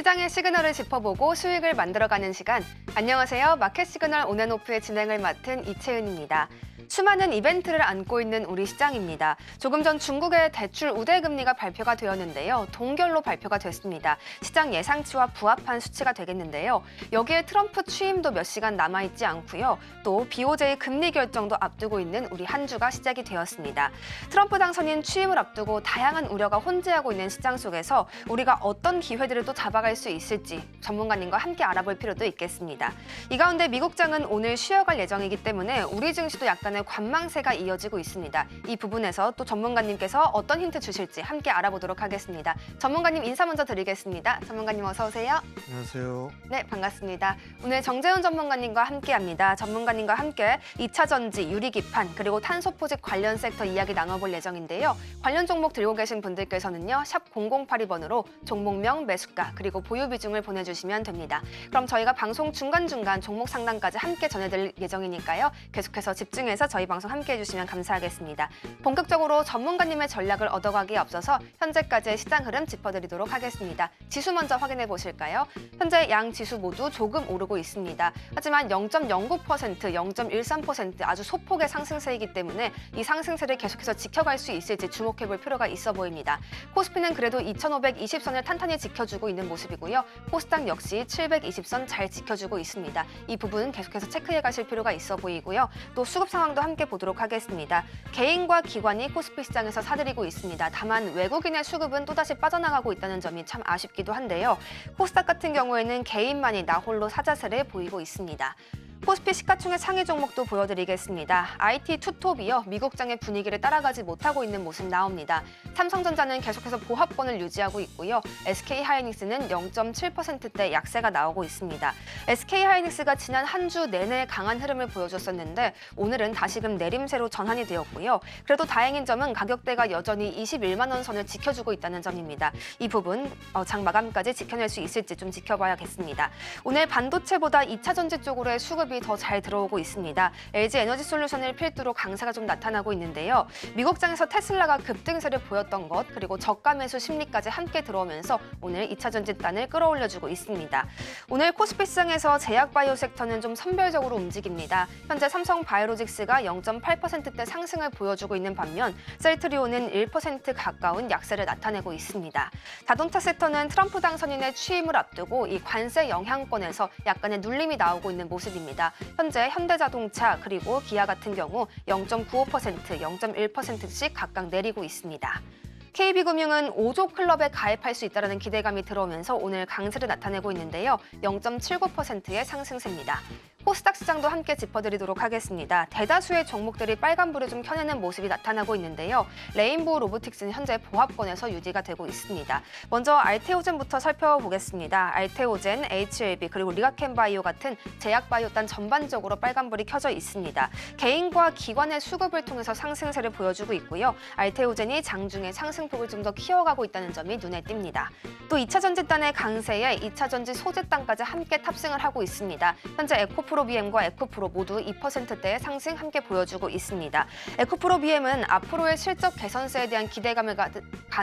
시장의 시그널을 짚어보고 수익을 만들어가는 시간. 안녕하세요. 마켓 시그널 온앤오프의 진행을 맡은 이채은입니다. 수많은 이벤트를 안고 있는 우리 시장입니다. 조금 전 중국의 대출 우대 금리가 발표가 되었는데요. 동결로 발표가 됐습니다. 시장 예상치와 부합한 수치가 되겠는데요. 여기에 트럼프 취임도 몇 시간 남아있지 않고요. 또 BOJ 금리 결정도 앞두고 있는 우리 한 주가 시작이 되었습니다. 트럼프 당선인 취임을 앞두고 다양한 우려가 혼재하고 있는 시장 속에서 우리가 어떤 기회들을 또 잡아갈 수 있을지 전문가님과 함께 알아볼 필요도 있겠습니다. 이 가운데 미국장은 오늘 쉬어갈 예정이기 때문에 우리 증시도 약간의 관망세가 이어지고 있습니다. 이 부분에서 또 전문가님께서 어떤 힌트 주실지 함께 알아보도록 하겠습니다. 전문가님 인사 먼저 드리겠습니다. 전문가님 어서 오세요. 안녕하세요. 네, 반갑습니다. 오늘 정재훈 전문가님과 함께합니다. 전문가님과 함께 2차 전지, 유리기판, 그리고 탄소 포집 관련 섹터 이야기 나눠볼 예정인데요. 관련 종목 들고 계신 분들께서는요. 샵 0082번으로 종목명, 매수가, 그리고 보유 비중을 보내주시면 됩니다. 그럼 저희가 방송 중간중간 종목 상담까지 함께 전해드릴 예정이니까요. 계속해서 집중해서 저희 방송 함께 해주시면 감사하겠습니다. 본격적으로 전문가님의 전략을 얻어가기에 앞서서 현재까지의 시장 흐름 짚어드리도록 하겠습니다. 지수 먼저 확인해 보실까요? 현재 양 지수 모두 조금 오르고 있습니다. 하지만 0.09%, 0.13% 아주 소폭의 상승세이기 때문에 이 상승세를 계속해서 지켜갈 수 있을지 주목해 볼 필요가 있어 보입니다. 코스피는 그래도 2520선을 탄탄히 지켜주고 있는 모습이고요. 코스닥 역시 720선 잘 지켜주고 있습니다. 이 부분은 계속해서 체크해 가실 필요가 있어 보이고요. 또 수급 상황도 함께 보도록 하겠습니다. 개인과 기관이 코스피 시장에서 사들이고 있습니다. 다만 외국인의 수급은 또다시 빠져나가고 있다는 점이 참 아쉽기도 한데요. 코스닥 같은 경우에는 개인만이 나홀로 사자세를 보이고 있습니다. 코스피 시가총액 상위 종목도 보여드리겠습니다. IT 투톱이요. 미국장의 분위기를 따라가지 못하고 있는 모습 나옵니다. 삼성전자는 계속해서 보합권을 유지하고 있고요. SK하이닉스는 0.7%대 약세가 나오고 있습니다. SK하이닉스가 지난 한 주 내내 강한 흐름을 보여줬었는데 오늘은 다시금 내림세로 전환이 되었고요. 그래도 다행인 점은 가격대가 여전히 21만 원 선을 지켜주고 있다는 점입니다. 이 부분 장 마감까지 지켜낼 수 있을지 좀 지켜봐야겠습니다. 오늘 반도체보다 2차 전지 쪽으로의 수급이 더 잘 들어오고 있습니다. LG 에너지솔루션을 필두로 강세가 좀 나타나고 있는데요. 미국장에서 테슬라가 급등세를 보였던 것 그리고 저가 매수 심리까지 함께 들어오면서 오늘 2차 전지단을 끌어올려주고 있습니다. 오늘 코스피 시장에서 제약바이오 섹터는 좀 선별적으로 움직입니다. 현재 삼성바이오로직스가 0.8%대 상승을 보여주고 있는 반면 셀트리온은 1% 가까운 약세를 나타내고 있습니다. 자동차 섹터는 트럼프 당선인의 취임을 앞두고 이 관세 영향권에서 약간의 눌림이 나오고 있는 모습입니다. 현재 현대자동차 그리고 기아 같은 경우 0.95%, 0.1%씩 각각 내리고 있습니다. KB금융은 5조 클럽에 가입할 수 있다는 기대감이 들어오면서 오늘 강세를 나타내고 있는데요. 0.79%의 상승세입니다. 코스닥 시장도 함께 짚어드리도록 하겠습니다. 대다수의 종목들이 빨간불을 좀 켜내는 모습이 나타나고 있는데요. 레인보우 로보틱스는 현재 보합권에서 유지가 되고 있습니다. 먼저 알테오젠부터 살펴보겠습니다. 알테오젠, HLB 그리고 리가켄바이오 같은 제약바이오단 전반적으로 빨간불이 켜져 있습니다. 개인과 기관의 수급을 통해서 상승세를 보여주고 있고요. 알테오젠이 장중에 상승폭을 좀 더 키워가고 있다는 점이 눈에 띕니다. 또 2차 전지단의 강세에 2차 전지 소재단까지 함께 탑승을 하고 있습니다. 현재 에코프로비엠과 에코프로 모두 2%대의 상승 함께 보여주고 있습니다. 에코프로비엠은 앞으로의 실적 개선세에 대한 기대감을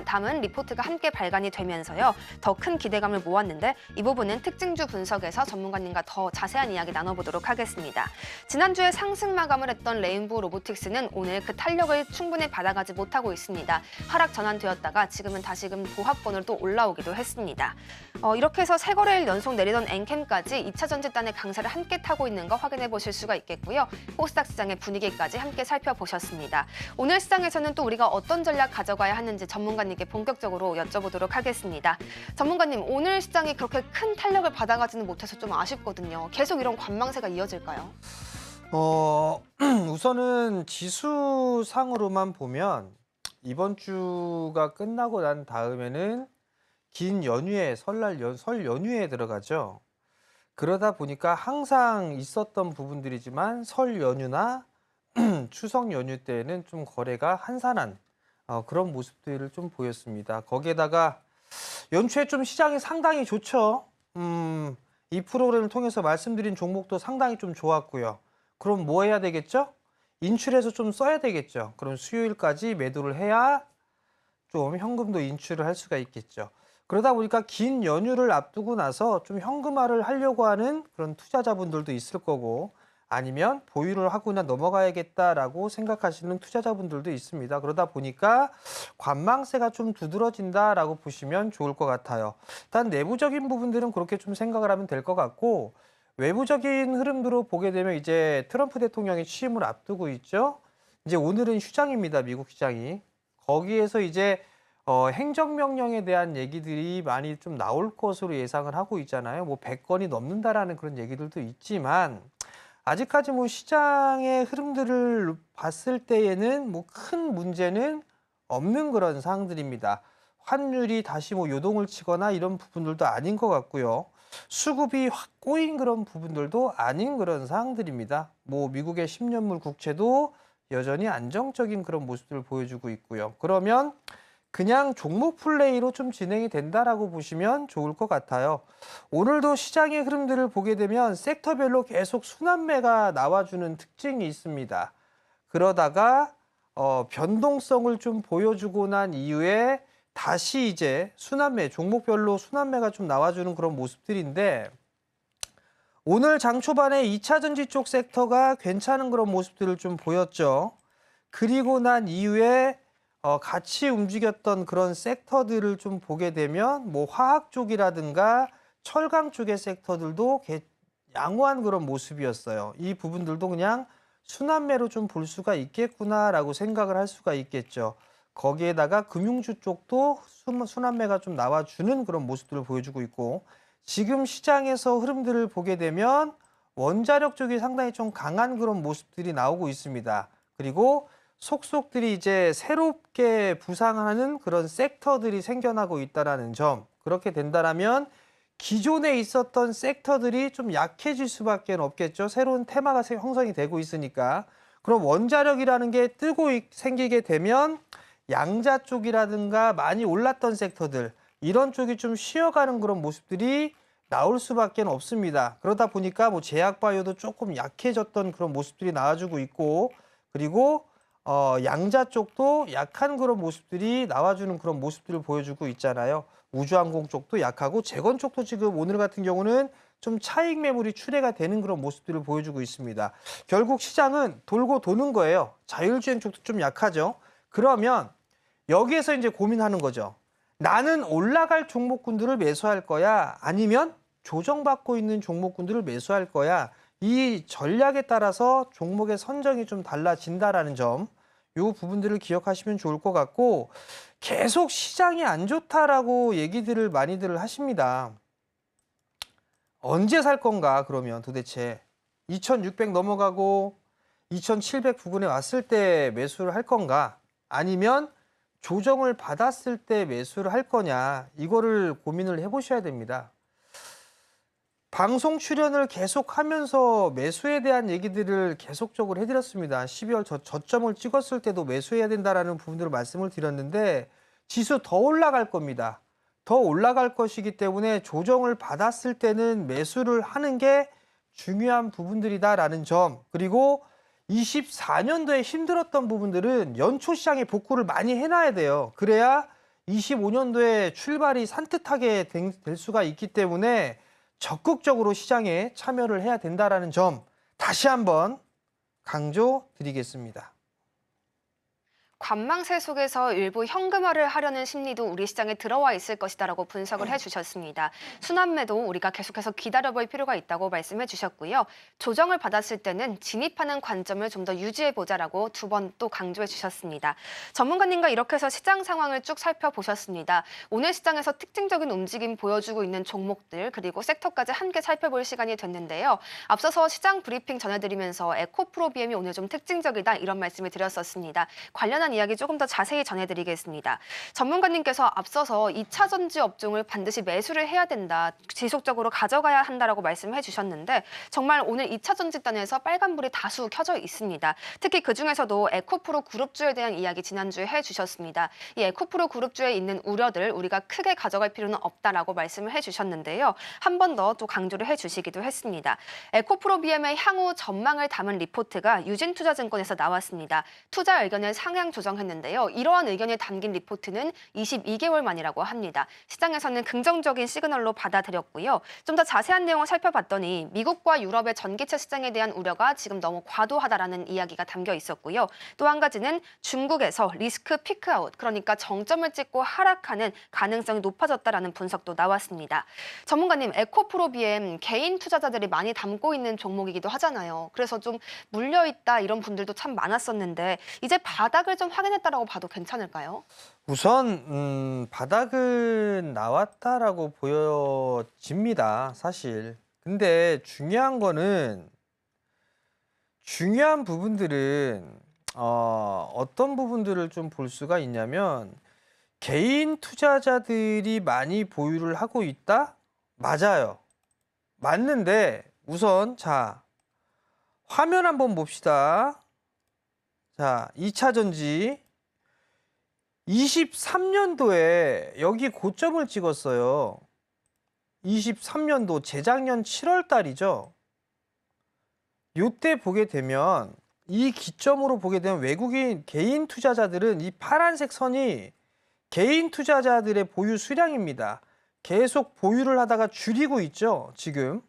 담은 리포트가 함께 발간이 되면서요. 더 큰 기대감을 모았는데 이 부분은 특징주 분석에서 전문가님과 더 자세한 이야기 나눠보도록 하겠습니다. 지난주에 상승 마감을 했던 레인보우 로보틱스는 오늘 그 탄력을 충분히 받아가지 못하고 있습니다. 하락 전환되었다가 지금은 다시금 보합권으로 또 올라오기도 했습니다. 이렇게 해서 세 거래일 연속 내리던 엔캠까지 2차 전지단의 강세를 함께 타고 있는 거 확인해 보실 수가 있겠고요. 코스닥 시장의 분위기까지 함께 살펴보셨습니다. 오늘 시장에서는 또 우리가 어떤 전략 가져가야 하는지 전문가님께 본격적으로 여쭤보도록 하겠습니다. 전문가님, 오늘 시장이 그렇게 큰 탄력을 받아가지는 못해서 좀 아쉽거든요. 계속 이런 관망세가 이어질까요? 우선은 지수상으로만 보면 이번 주가 끝나고 난 다음에는 긴 연휴에 설 연휴에 들어가죠. 그러다 보니까 항상 있었던 부분들이지만 설 연휴나 추석 연휴 때는 좀 거래가 한산한 그런 모습들을 좀 보였습니다. 거기에다가 연초에 좀 시장이 상당히 좋죠. 이 프로그램을 통해서 말씀드린 종목도 상당히 좀 좋았고요. 그럼 뭐 해야 되겠죠? 인출해서 좀 써야 되겠죠. 그럼 수요일까지 매도를 해야 좀 현금도 인출을 할 수가 있겠죠. 그러다 보니까 긴 연휴를 앞두고 나서 좀 현금화를 하려고 하는 그런 투자자분들도 있을 거고 아니면 보유를 하고나 넘어가야겠다라고 생각하시는 투자자분들도 있습니다. 그러다 보니까 관망세가 좀 두드러진다라고 보시면 좋을 것 같아요. 일단 내부적인 부분들은 그렇게 좀 생각을 하면 될 것 같고 외부적인 흐름으로 보게 되면 이제 트럼프 대통령이 취임을 앞두고 있죠. 이제 오늘은 휴장입니다. 미국 시장이. 거기에서 이제 행정명령에 대한 얘기들이 많이 좀 나올 것으로 예상을 하고 있잖아요. 뭐 100건이 넘는다라는 그런 얘기들도 있지만 아직까지 뭐 시장의 흐름들을 봤을 때에는 뭐 큰 문제는 없는 그런 상황들입니다. 환율이 다시 뭐 요동을 치거나 이런 부분들도 아닌 것 같고요. 수급이 확 꼬인 그런 부분들도 아닌 그런 상황들입니다. 뭐 미국의 10년물 국채도 여전히 안정적인 그런 모습들을 보여주고 있고요. 그러면 그냥 종목 플레이로 좀 진행이 된다라고 보시면 좋을 것 같아요. 오늘도 시장의 흐름들을 보게 되면 섹터별로 계속 순환매가 나와주는 특징이 있습니다. 그러다가 변동성을 좀 보여주고 난 이후에 다시 이제 순환매, 종목별로 순환매가 좀 나와주는 그런 모습들인데 오늘 장 초반에 2차 전지 쪽 섹터가 괜찮은 그런 모습들을 좀 보였죠. 그리고 난 이후에 같이 움직였던 그런 섹터들을 좀 보게 되면 뭐 화학 쪽이라든가 철강 쪽의 섹터들도 양호한 그런 모습이었어요. 이 부분들도 그냥 순환매로 좀 볼 수가 있겠구나라고 생각을 할 수가 있겠죠. 거기에다가 금융주 쪽도 순환매가 좀 나와주는 그런 모습들을 보여주고 있고 지금 시장에서 흐름들을 보게 되면 원자력 쪽이 상당히 좀 강한 그런 모습들이 나오고 있습니다. 그리고 속속들이 이제 새롭게 부상하는 그런 섹터들이 생겨나고 있다는 점. 그렇게 된다면 기존에 있었던 섹터들이 좀 약해질 수밖에 없겠죠. 새로운 테마가 형성이 되고 있으니까. 그럼 원자력이라는 게 뜨고 생기게 되면 양자 쪽이라든가 많이 올랐던 섹터들 이런 쪽이 좀 쉬어가는 그런 모습들이 나올 수밖에 없습니다. 그러다 보니까 뭐 제약바이오도 조금 약해졌던 그런 모습들이 나와주고 있고 그리고 양자 쪽도 약한 그런 모습들이 나와주는 그런 모습들을 보여주고 있잖아요. 우주항공 쪽도 약하고 재건 쪽도 지금 오늘 같은 경우는 좀 차익 매물이 출회가 되는 그런 모습들을 보여주고 있습니다. 결국 시장은 돌고 도는 거예요. 자율주행 쪽도 좀 약하죠. 그러면 여기에서 이제 고민하는 거죠. 나는 올라갈 종목군들을 매수할 거야? 아니면 조정받고 있는 종목군들을 매수할 거야? 이 전략에 따라서 종목의 선정이 좀 달라진다라는 점, 이 부분들을 기억하시면 좋을 것 같고 계속 시장이 안 좋다라고 얘기들을 많이들 하십니다. 언제 살 건가 그러면 도대체 2600 넘어가고 2700 부근에 왔을 때 매수를 할 건가? 아니면 조정을 받았을 때 매수를 할 거냐? 이거를 고민을 해보셔야 됩니다. 방송 출연을 계속하면서 매수에 대한 얘기들을 계속적으로 해드렸습니다. 12월 저점을 찍었을 때도 매수해야 된다라는 부분들을 말씀을 드렸는데 지수 더 올라갈 겁니다. 더 올라갈 것이기 때문에 조정을 받았을 때는 매수를 하는 게 중요한 부분들이다라는 점 그리고 24년도에 힘들었던 부분들은 연초 시장에 복구를 많이 해놔야 돼요. 그래야 25년도에 출발이 산뜻하게 될 수가 있기 때문에 적극적으로 시장에 참여를 해야 된다는 점 다시 한번 강조드리겠습니다. 관망세 속에서 일부 현금화를 하려는 심리도 우리 시장에 들어와 있을 것이다라고 분석을 해주셨습니다. 순환매도 우리가 계속해서 기다려볼 필요가 있다고 말씀해 주셨고요. 조정을 받았을 때는 진입하는 관점을 좀 더 유지해보자라고 두 번 또 강조해 주셨습니다. 전문가님과 이렇게 해서 시장 상황을 쭉 살펴보셨습니다. 오늘 시장에서 특징적인 움직임 보여주고 있는 종목들 그리고 섹터까지 함께 살펴볼 시간이 됐는데요. 앞서서 시장 브리핑 전해드리면서 에코프로비엠이 오늘 좀 특징적이다 이런 말씀을 드렸었습니다. 관련한 이야기 조금 더 자세히 전해드리겠습니다. 전문가님께서 앞서서 2차 전지 업종을 반드시 매수를 해야 된다, 지속적으로 가져가야 한다라고 말씀해 주셨는데 정말 오늘 2차 전지단에서 빨간불이 다수 켜져 있습니다. 특히 그중에서도 에코프로 그룹주에 대한 이야기 지난주에 해주셨습니다. 이 에코프로 그룹주에 있는 우려들 우리가 크게 가져갈 필요는 없다라고 말씀을 해주셨는데요. 한 번 더 또 강조를 해주시기도 했습니다. 에코프로비엠의 향후 전망을 담은 리포트가 유진투자증권에서 나왔습니다. 투자 의견을 상향 조정 조정했는데요. 이러한 의견이 담긴 리포트는 22개월 만이라고 합니다. 시장에서는 긍정적인 시그널로 받아들였고요. 좀 더 자세한 내용을 살펴봤더니 미국과 유럽의 전기차 시장에 대한 우려가 지금 너무 과도하다라는 이야기가 담겨 있었고요. 또 한 가지는 중국에서 리스크 피크아웃, 그러니까 정점을 찍고 하락하는 가능성이 높아졌다라는 분석도 나왔습니다. 전문가님, 에코프로 BM 개인 투자자들이 많이 담고 있는 종목이기도 하잖아요. 그래서 좀 물려있다 이런 분들도 참 많았었는데 이제 바닥을 좀 확인했다라고 봐도 괜찮을까요? 우선 바닥은 나왔다라고 보여집니다, 사실. 근데 중요한 부분들은 어떤 부분들을 좀 볼 수가 있냐면 개인 투자자들이 많이 보유를 하고 있다? 맞아요. 맞는데 우선 자, 화면 한번 봅시다. 자, 2차 전지 23년도에 여기 고점을 찍었어요. 23년도 재작년 7월 달이죠. 요때 보게 되면 이 기점으로 보게 되면 외국인 개인 투자자들은 이 파란색 선이 개인 투자자들의 보유 수량입니다. 계속 보유를 하다가 줄이고 있죠. 지금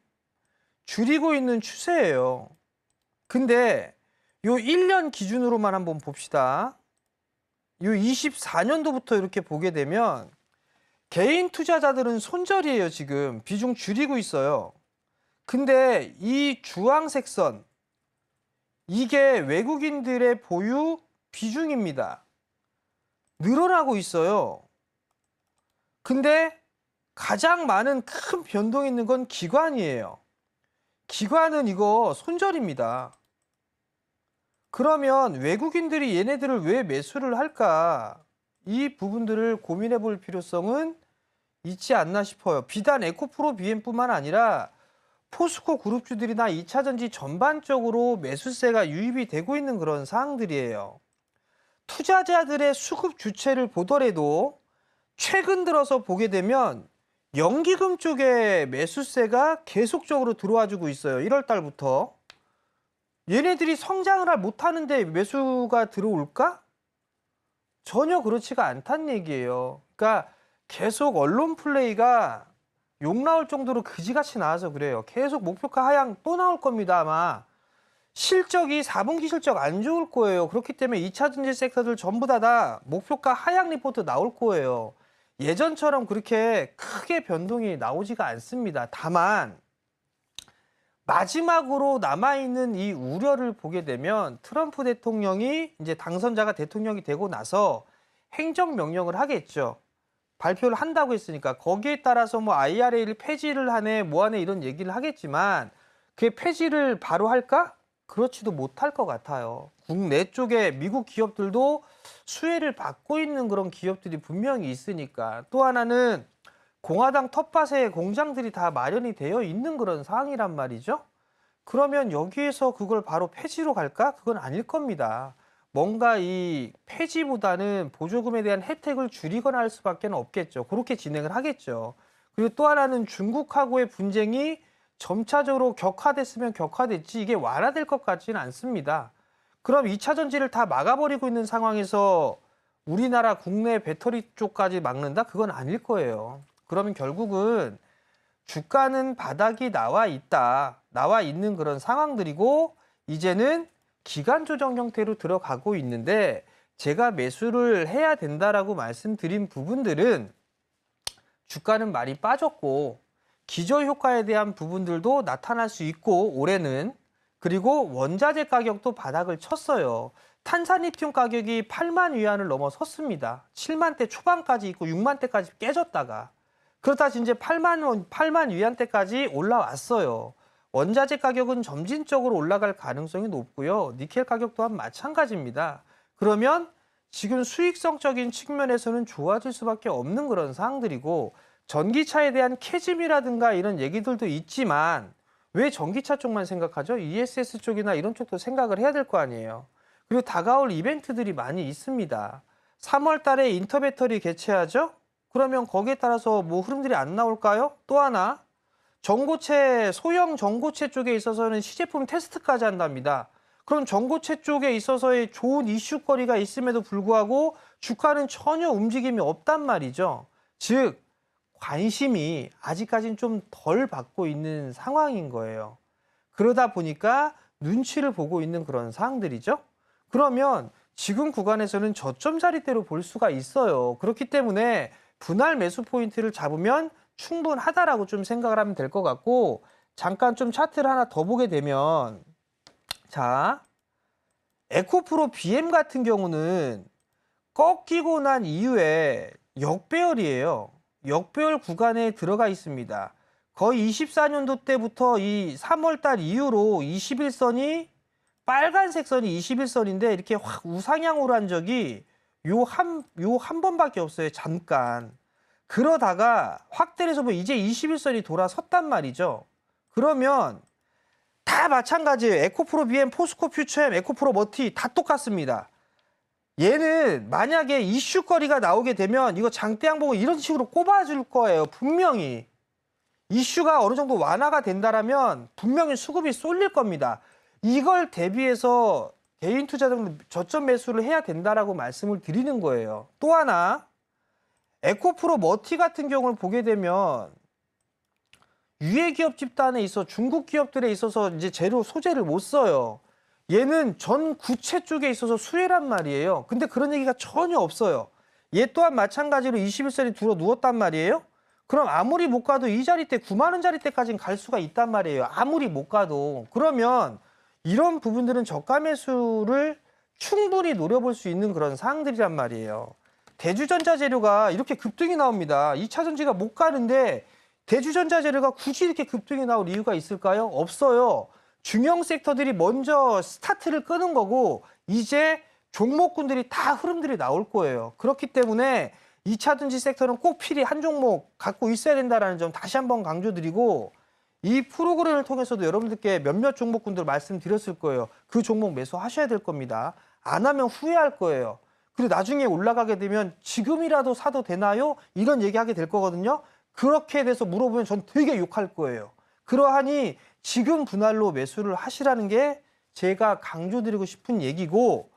줄이고 있는 추세예요. 근데 요 1년 기준으로만 한번 봅시다. 요 24년도부터 이렇게 보게 되면 개인 투자자들은 손절이에요. 지금 비중 줄이고 있어요. 근데 이 주황색 선, 이게 외국인들의 보유 비중입니다. 늘어나고 있어요. 근데 가장 많은 큰 변동이 있는 건 기관이에요. 기관은 이거 손절입니다. 그러면 외국인들이 얘네들을 왜 매수를 할까? 이 부분들을 고민해 볼 필요성은 있지 않나 싶어요. 비단 에코프로 BM뿐만 아니라 포스코 그룹주들이나 2차전지 전반적으로 매수세가 유입이 되고 있는 그런 사항들이에요. 투자자들의 수급 주체를 보더라도 최근 들어서 보게 되면 연기금 쪽에 매수세가 계속적으로 들어와 주고 있어요. 1월 달부터. 얘네들이 성장을 못하는데 매수가 들어올까? 전혀 그렇지가 않다는 얘기예요. 그러니까 계속 언론 플레이가 욕 나올 정도로 그지같이 나와서 그래요. 계속 목표가 하향 또 나올 겁니다. 아마 실적이 4분기 실적 안 좋을 거예요. 그렇기 때문에 2차 전지 섹터들 전부 다 목표가 하향 리포트 나올 거예요. 예전처럼 그렇게 크게 변동이 나오지가 않습니다. 다만 마지막으로 남아있는 이 우려를 보게 되면 트럼프 대통령이 이제 당선자가 대통령이 되고 나서 행정명령을 하겠죠. 발표를 한다고 했으니까 거기에 따라서 뭐 IRA를 폐지를 하네 뭐 하네 이런 얘기를 하겠지만 그게 폐지를 바로 할까? 그렇지도 못할 것 같아요. 국내 쪽에 미국 기업들도 수혜를 받고 있는 그런 기업들이 분명히 있으니까. 또 하나는 공화당 텃밭에 공장들이 다 마련이 되어 있는 그런 상황이란 말이죠. 그러면 여기에서 그걸 바로 폐지로 갈까? 그건 아닐 겁니다. 뭔가 이 폐지보다는 보조금에 대한 혜택을 줄이거나 할 수밖에 없겠죠. 그렇게 진행을 하겠죠. 그리고 또 하나는 중국하고의 분쟁이 점차적으로 격화됐으면 격화됐지 이게 완화될 것 같지는 않습니다. 그럼 2차 전지를 다 막아버리고 있는 상황에서 우리나라 국내 배터리 쪽까지 막는다? 그건 아닐 거예요. 그러면 결국은 주가는 바닥이 나와 있는 그런 상황들이고 이제는 기간 조정 형태로 들어가고 있는데 제가 매수를 해야 된다라고 말씀드린 부분들은 주가는 많이 빠졌고 기저효과에 대한 부분들도 나타날 수 있고 올해는 그리고 원자재 가격도 바닥을 쳤어요. 탄산리튬 가격이 8만 위안을 넘어섰습니다. 7만대 초반까지 있고 6만대까지 깨졌다가 그러다 이제 8만 위안대까지 올라왔어요. 원자재 가격은 점진적으로 올라갈 가능성이 높고요. 니켈 가격 또한 마찬가지입니다. 그러면 지금 수익성적인 측면에서는 좋아질 수밖에 없는 그런 상황들이고 전기차에 대한 캐즘이라든가 이런 얘기들도 있지만 왜 전기차 쪽만 생각하죠? ESS 쪽이나 이런 쪽도 생각을 해야 될 거 아니에요. 그리고 다가올 이벤트들이 많이 있습니다. 3월 달에 인터배터리 개최하죠? 그러면 거기에 따라서 뭐 흐름들이 안 나올까요? 또 하나 전고체, 소형 전고체 쪽에 있어서는 시제품 테스트까지 한답니다. 그럼 전고체 쪽에 있어서의 좋은 이슈거리가 있음에도 불구하고 주가는 전혀 움직임이 없단 말이죠. 즉 관심이 아직까지는 좀 덜 받고 있는 상황인 거예요. 그러다 보니까 눈치를 보고 있는 그런 상황들이죠. 그러면 지금 구간에서는 저점 자리대로 볼 수가 있어요. 그렇기 때문에 분할 매수 포인트를 잡으면 충분하다라고 좀 생각을 하면 될 것 같고, 잠깐 좀 차트를 하나 더 보게 되면, 자, 에코프로 BM 같은 경우는 꺾이고 난 이후에 역배열이에요. 역배열 구간에 들어가 있습니다. 거의 24년도 때부터 이 3월 달 이후로 21선이 빨간색 선이 21선인데 이렇게 확 우상향으로 한 적이 요 한 번밖에 없어요. 잠깐. 그러다가 확대를 해서 보면 이제 21선이 돌아섰단 말이죠. 그러면 다 마찬가지예요. 에코프로 BM, 포스코 퓨처엠, 에코프로 머티 다 똑같습니다. 얘는 만약에 이슈거리가 나오게 되면 이거 장대양 보고 이런 식으로 꼽아줄 거예요. 분명히. 이슈가 어느 정도 완화가 된다라면 분명히 수급이 쏠릴 겁니다. 이걸 대비해서 개인 투자자들은 저점 매수를 해야 된다라고 말씀을 드리는 거예요. 또 하나, 에코프로 머티 같은 경우를 보게 되면 유해 기업 집단에 있어 중국 기업들에 있어서 이제 재료 소재를 못 써요. 얘는 전 구체 쪽에 있어서 수혜란 말이에요. 근데 그런 얘기가 전혀 없어요. 얘 또한 마찬가지로 21선이 들어 누웠단 말이에요. 그럼 아무리 못 가도 이 자리대 9만 원 자리대까지는 갈 수가 있단 말이에요. 아무리 못 가도. 그러면 이런 부분들은 저가 매수를 충분히 노려볼 수 있는 그런 사항들이란 말이에요. 대주전자 재료가 이렇게 급등이 나옵니다. 2차 전지가 못 가는데 대주전자 재료가 굳이 이렇게 급등이 나올 이유가 있을까요? 없어요. 중형 섹터들이 먼저 스타트를 끄는 거고 이제 종목군들이 다 흐름들이 나올 거예요. 그렇기 때문에 2차 전지 섹터는 꼭 필히 한 종목 갖고 있어야 된다는 점 다시 한번 강조드리고, 이 프로그램을 통해서도 여러분들께 몇몇 종목군들 말씀드렸을 거예요. 그 종목 매수하셔야 될 겁니다. 안 하면 후회할 거예요. 그리고 나중에 올라가게 되면 지금이라도 사도 되나요? 이런 얘기하게 될 거거든요. 그렇게 돼서 물어보면 전 되게 욕할 거예요. 그러하니 지금 분할로 매수를 하시라는 게 제가 강조드리고 싶은 얘기고,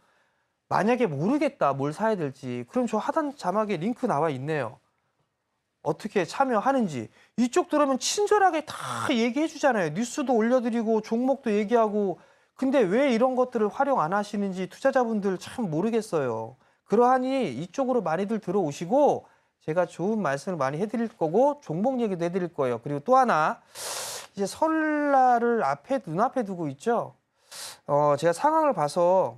만약에 모르겠다 뭘 사야 될지 그럼 저 하단 자막에 링크 나와 있네요. 어떻게 참여하는지. 이쪽 들어오면 친절하게 다 얘기해 주잖아요. 뉴스도 올려드리고 종목도 얘기하고. 근데 왜 이런 것들을 활용 안 하시는지 투자자분들 참 모르겠어요. 그러하니 이쪽으로 많이들 들어오시고 제가 좋은 말씀을 많이 해드릴 거고 종목 얘기도 해드릴 거예요. 그리고 또 하나, 이제 설날을 눈앞에 두고 있죠. 제가 상황을 봐서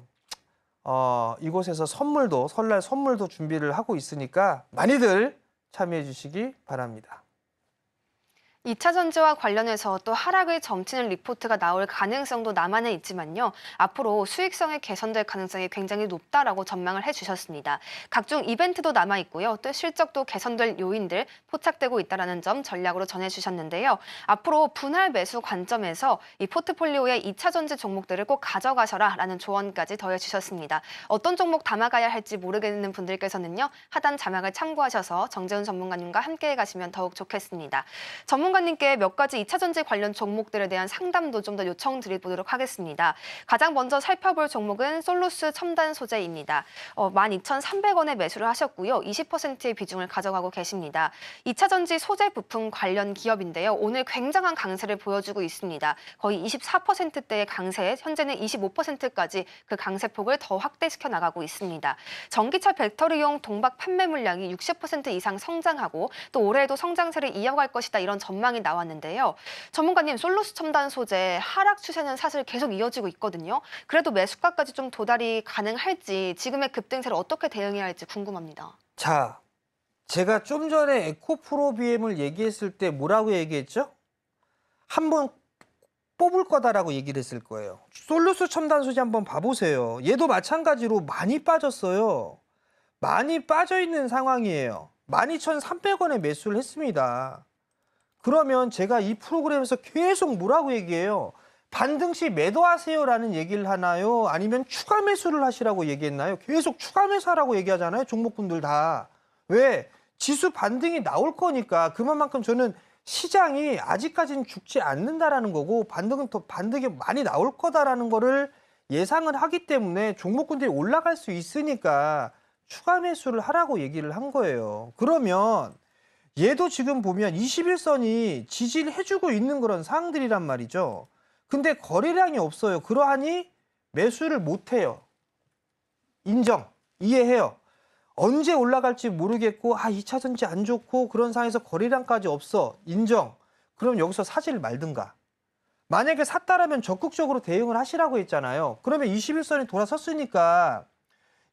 이곳에서 설날 선물도 준비를 하고 있으니까 많이들 참여해 주시기 바랍니다. 2차 전지와 관련해서 또 하락을 점치는 리포트가 나올 가능성도 남아는 있지만요. 앞으로 수익성이 개선될 가능성이 굉장히 높다라고 전망을 해주셨습니다. 각종 이벤트도 남아 있고요. 또 실적도 개선될 요인들 포착되고 있다는 점 전략으로 전해주셨는데요. 앞으로 분할 매수 관점에서 이 포트폴리오의 2차 전지 종목들을 꼭 가져가셔라라는 조언까지 더해주셨습니다. 어떤 종목 담아가야 할지 모르겠는 분들께서는요. 하단 자막을 참고하셔서 정재훈 전문가님과 함께 가시면 더욱 좋겠습니다. 전문가님께 몇 가지 2차 전지 관련 종목들에 대한 상담도 좀 더 요청드려보도록 하겠습니다. 가장 먼저 살펴볼 종목은 솔루스 첨단 소재입니다. 12,300원에 매수를 하셨고요. 20%의 비중을 가져가고 계십니다. 2차 전지 소재 부품 관련 기업인데요. 오늘 굉장한 강세를 보여주고 있습니다. 거의 24%대의 강세, 현재는 25%까지 그 강세폭을 더 확대시켜 나가고 있습니다. 전기차 배터리용 동박 판매 물량이 60% 이상 성장하고 또 올해에도 성장세를 이어갈 것이다, 이런 전망이 나왔는데요. 전문가님, 솔루스 첨단 소재 하락 추세는 사실 계속 이어지고 있거든요. 그래도 매수가까지 좀 도달이 가능할지, 지금의 급등세를 어떻게 대응해야 할지 궁금합니다. 자, 제가 좀 전에 에코프로 BM을 얘기했을 때 뭐라고 얘기했죠? 한번 뽑을 거다라고 얘기를 했을 거예요. 솔루스 첨단 소재 한번 봐보세요. 얘도 마찬가지로 많이 빠졌어요. 많이 빠져있는 상황이에요. 12,300원에 매수를 했습니다. 그러면 제가 이 프로그램에서 계속 뭐라고 얘기해요? 반등 시 매도하세요라는 얘기를 하나요? 아니면 추가 매수를 하시라고 얘기했나요? 계속 추가 매수하라고 얘기하잖아요. 종목분들 다. 왜? 지수 반등이 나올 거니까. 그만큼 저는 시장이 아직까지는 죽지 않는다라는 거고 반등이 많이 나올 거다라는 거를 예상을 하기 때문에 종목군들이 올라갈 수 있으니까 추가 매수를 하라고 얘기를 한 거예요. 그러면 얘도 지금 보면 21선이 지지를 해주고 있는 그런 상황들이란 말이죠. 근데 거래량이 없어요. 그러하니 매수를 못해요. 인정, 이해해요. 언제 올라갈지 모르겠고 2차전지 안 좋고 그런 상황에서 거래량까지 없어. 인정. 그럼 여기서 사지를 말든가. 만약에 샀다라면 적극적으로 대응을 하시라고 했잖아요. 그러면 21선이 돌아섰으니까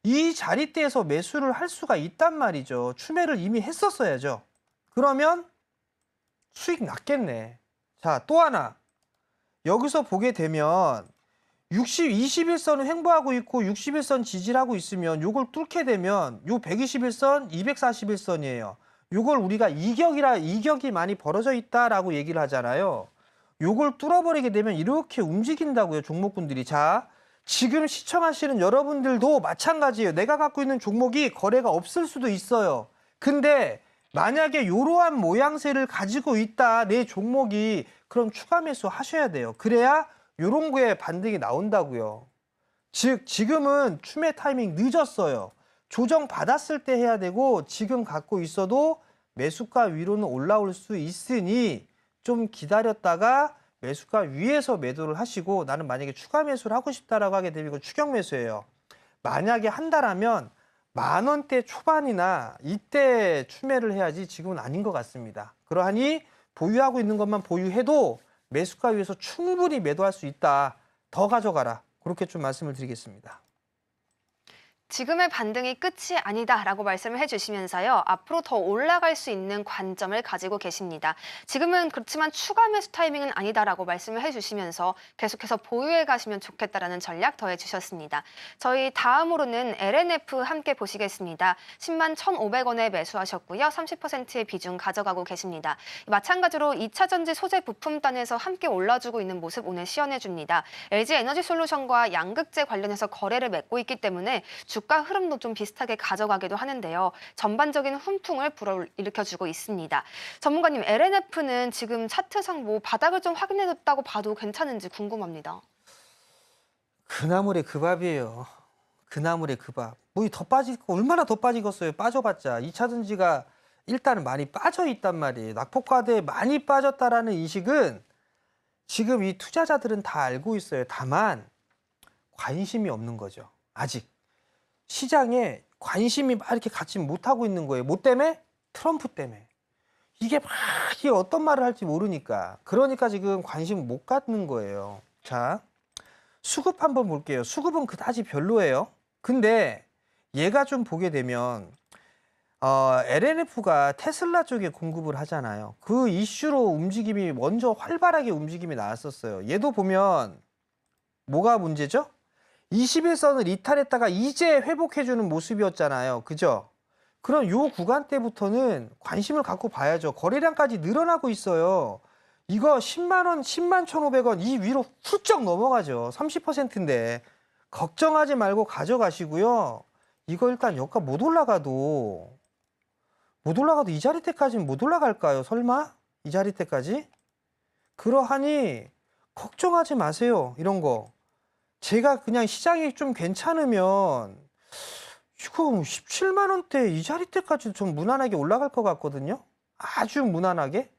이 자리대에서 매수를 할 수가 있단 말이죠. 추매를 이미 했었어야죠. 그러면 수익 났겠네. 자, 또 하나. 여기서 보게 되면 21선을 횡보하고 있고 61선 지지를 하고 있으면 요걸 뚫게 되면 요 121선, 241선이에요. 요걸 우리가 이격이 많이 벌어져 있다라고 얘기를 하잖아요. 요걸 뚫어버리게 되면 이렇게 움직인다고요, 종목군들이. 자, 지금 시청하시는 여러분들도 마찬가지예요. 내가 갖고 있는 종목이 거래가 없을 수도 있어요. 근데 만약에 이러한 모양새를 가지고 있다, 내 종목이, 그럼 추가 매수 하셔야 돼요. 그래야 이런 거에 반등이 나온다고요. 즉 지금은 추매 타이밍 늦었어요. 조정 받았을 때 해야 되고 지금 갖고 있어도 매수가 위로는 올라올 수 있으니 좀 기다렸다가 매수가 위에서 매도를 하시고, 나는 만약에 추가 매수를 하고 싶다라고 하게 되면 이거 추격 매수예요. 만약에 한다라면 10,000원대 초반이나 이때 추매를 해야지 지금은 아닌 것 같습니다. 그러하니 보유하고 있는 것만 보유해도 매수가 위에서 충분히 매도할 수 있다. 더 가져가라. 그렇게 좀 말씀을 드리겠습니다. 지금의 반등이 끝이 아니다라고 말씀을 해주시면서요. 앞으로 더 올라갈 수 있는 관점을 가지고 계십니다. 지금은 그렇지만 추가 매수 타이밍은 아니다라고 말씀을 해주시면서 계속해서 보유해 가시면 좋겠다라는 전략 더해주셨습니다. 저희 다음으로는 LNF 함께 보시겠습니다. 10만 1,500원에 매수하셨고요. 30%의 비중 가져가고 계십니다. 마찬가지로 2차전지 소재 부품단에서 함께 올라주고 있는 모습 오늘 시연해줍니다. LG에너지솔루션과 양극재 관련해서 거래를 맺고 있기 때문에 주가 흐름도 좀 비슷하게 가져가기도 하는데요. 전반적인 훈풍을 불어일으켜주고 있습니다. 전문가님, LNF는 지금 차트상 바닥을 좀 확인해뒀다고 봐도 괜찮은지 궁금합니다. 그나물의 그 밥이에요. 그나물의 그 밥. 더 빠지고 얼마나 더 빠지겠어요. 빠져봤자. 2차전지가 일단은 많이 빠져 있단 말이에요. 낙폭과대에 많이 빠졌다라는 인식은 지금 이 투자자들은 다 알고 있어요. 다만 관심이 없는 거죠. 아직. 시장에 관심이 막 이렇게 갖지 못하고 있는 거예요. 뭐 때문에? 트럼프 때문에. 이게 어떤 말을 할지 모르니까. 그러니까 지금 관심을 못 갖는 거예요. 자, 수급 한번 볼게요. 수급은 그다지 별로예요. 근데 얘가 좀 보게 되면 LNF가 테슬라 쪽에 공급을 하잖아요. 그 이슈로 움직임이 먼저 활발하게 움직임이 나왔었어요. 얘도 보면 뭐가 문제죠? 21선을 이탈했다가 이제 회복해주는 모습이었잖아요. 그죠? 그럼 요 구간대부터는 관심을 갖고 봐야죠. 거래량까지 늘어나고 있어요. 이거 10만 원, 10만 1,500원 이 위로 훌쩍 넘어가죠. 30%인데 걱정하지 말고 가져가시고요. 이거 일단 여기가 못 올라가도 이 자리대까지는 못 올라갈까요? 설마? 이 자리대까지? 그러하니 걱정하지 마세요. 이런 거. 제가 그냥 시장이 좀 괜찮으면 이거 17만 원대 이 자리대까지 좀 무난하게 올라갈 것 같거든요. 아주 무난하게.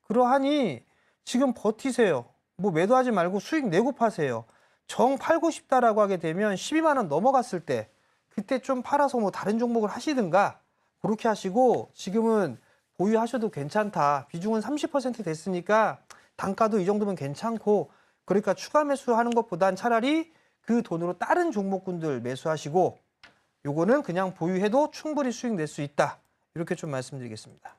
그러하니 지금 버티세요. 매도하지 말고 수익 내고 파세요. 정 팔고 싶다라고 하게 되면 12만 원 넘어갔을 때 그때 좀 팔아서 다른 종목을 하시든가 그렇게 하시고, 지금은 보유하셔도 괜찮다. 비중은 30% 됐으니까 단가도 이 정도면 괜찮고, 그러니까 추가 매수하는 것보단 차라리 그 돈으로 다른 종목군들 매수하시고, 요거는 그냥 보유해도 충분히 수익 낼 수 있다. 이렇게 좀 말씀드리겠습니다.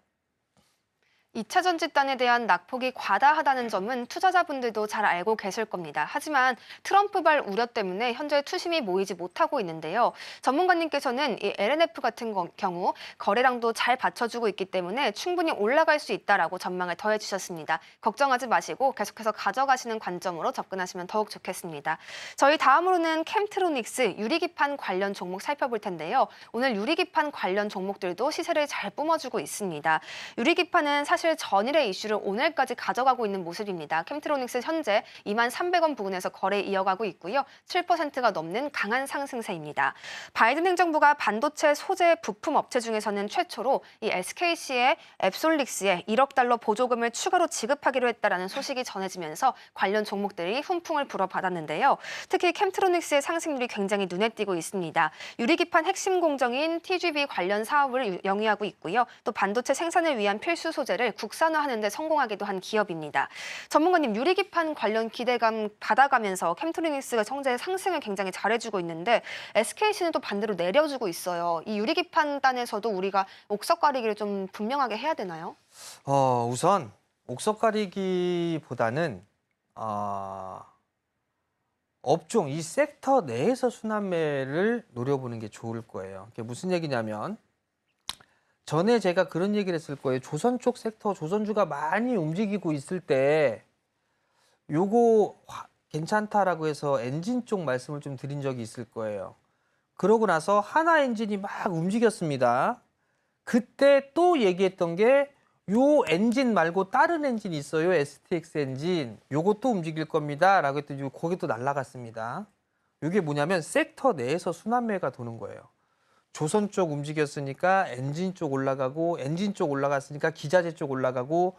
2차전지단에 대한 낙폭이 과다하다는 점은 투자자분들도 잘 알고 계실 겁니다. 하지만 트럼프발 우려 때문에 현재 투심이 모이지 못하고 있는데요. 전문가님께서는 이 LNF 같은 경우 거래량도 잘 받쳐주고 있기 때문에 충분히 올라갈 수 있다라고 전망을 더해주셨습니다. 걱정하지 마시고 계속해서 가져가시는 관점으로 접근하시면 더욱 좋겠습니다. 저희 다음으로는 캠트로닉스 유리기판 관련 종목 살펴볼 텐데요. 오늘 유리기판 관련 종목들도 시세를 잘 뿜어주고 있습니다. 유리기판은 사실 사실 전일의 이슈를 오늘까지 가져가고 있는 모습입니다. 캠트로닉스 현재 23,300원 부근에서 거래 이어가고 있고요. 7%가 넘는 강한 상승세입니다. 바이든 행정부가 반도체 소재 부품 업체 중에서는 최초로 이 SKC의 앱솔릭스에 1억 달러 보조금을 추가로 지급하기로 했다라는 소식이 전해지면서 관련 종목들이 훈풍을 불어받았는데요. 특히 캠트로닉스의 상승률이 굉장히 눈에 띄고 있습니다. 유리기판 핵심 공정인 TGV 관련 사업을 영위하고 있고요. 또 반도체 생산을 위한 필수 소재를 국산화하는 데 성공하기도 한 기업입니다. 전문가님, 유리기판 관련 기대감 받아가면서 캠트로닉스가 현재 상승을 굉장히 잘해주고 있는데 SKC는 또 반대로 내려주고 있어요. 이 유리기판 단에서도 우리가 옥석 가리기를 좀 분명하게 해야 되나요? 우선 옥석 가리기보다는 업종, 이 섹터 내에서 순환매를 노려보는 게 좋을 거예요. 그게 무슨 얘기냐면 전에 제가 그런 얘기를 했을 거예요. 조선 쪽 섹터, 조선주가 많이 움직이고 있을 때 요거 괜찮다라고 해서 엔진 쪽 말씀을 좀 드린 적이 있을 거예요. 그러고 나서 하나 엔진이 막 움직였습니다. 그때 또 얘기했던 게 요 엔진 말고 다른 엔진이 있어요. STX 엔진. 요것도 움직일 겁니다. 라고 했더니 거기 또 날아갔습니다. 이게 뭐냐면 섹터 내에서 순환매가 도는 거예요. 조선 쪽 움직였으니까 엔진 쪽 올라가고, 엔진 쪽 올라갔으니까 기자재 쪽 올라가고,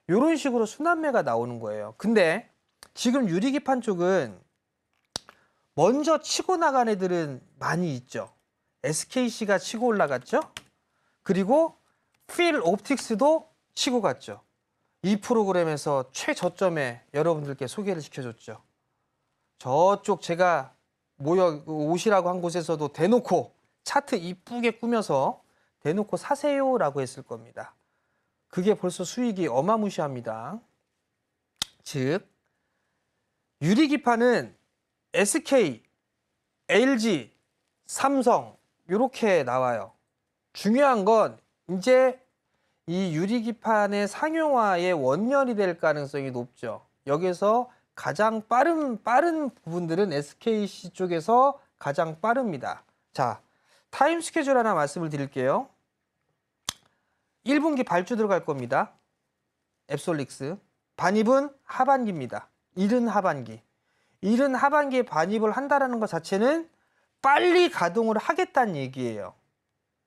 이런 식으로 순환매가 나오는 거예요. 근데 지금 유리기판 쪽은 먼저 치고 나간 애들은 많이 있죠. SKC가 치고 올라갔죠. 그리고 필 옵틱스도 치고 갔죠. 이 프로그램에서 최저점에 여러분들께 소개를 시켜줬죠. 저쪽 제가 오시라고 한 곳에서도 대놓고 차트 이쁘게 꾸며서 대놓고 사세요라고 했을 겁니다. 그게 벌써 수익이 어마무시합니다. 즉 유리기판은 SK, LG, 삼성 이렇게 나와요. 중요한 건 이제 이 유리기판의 상용화의 원년이 될 가능성이 높죠. 여기서 가장 빠른 부분들은 SKC 쪽에서 가장 빠릅니다. 자, 타임 스케줄 하나 말씀을 드릴게요. 1분기 발주 들어갈 겁니다. 앱솔릭스. 반입은 하반기입니다. 이른 하반기. 이른 하반기에 반입을 한다는 것 자체는 빨리 가동을 하겠다는 얘기예요.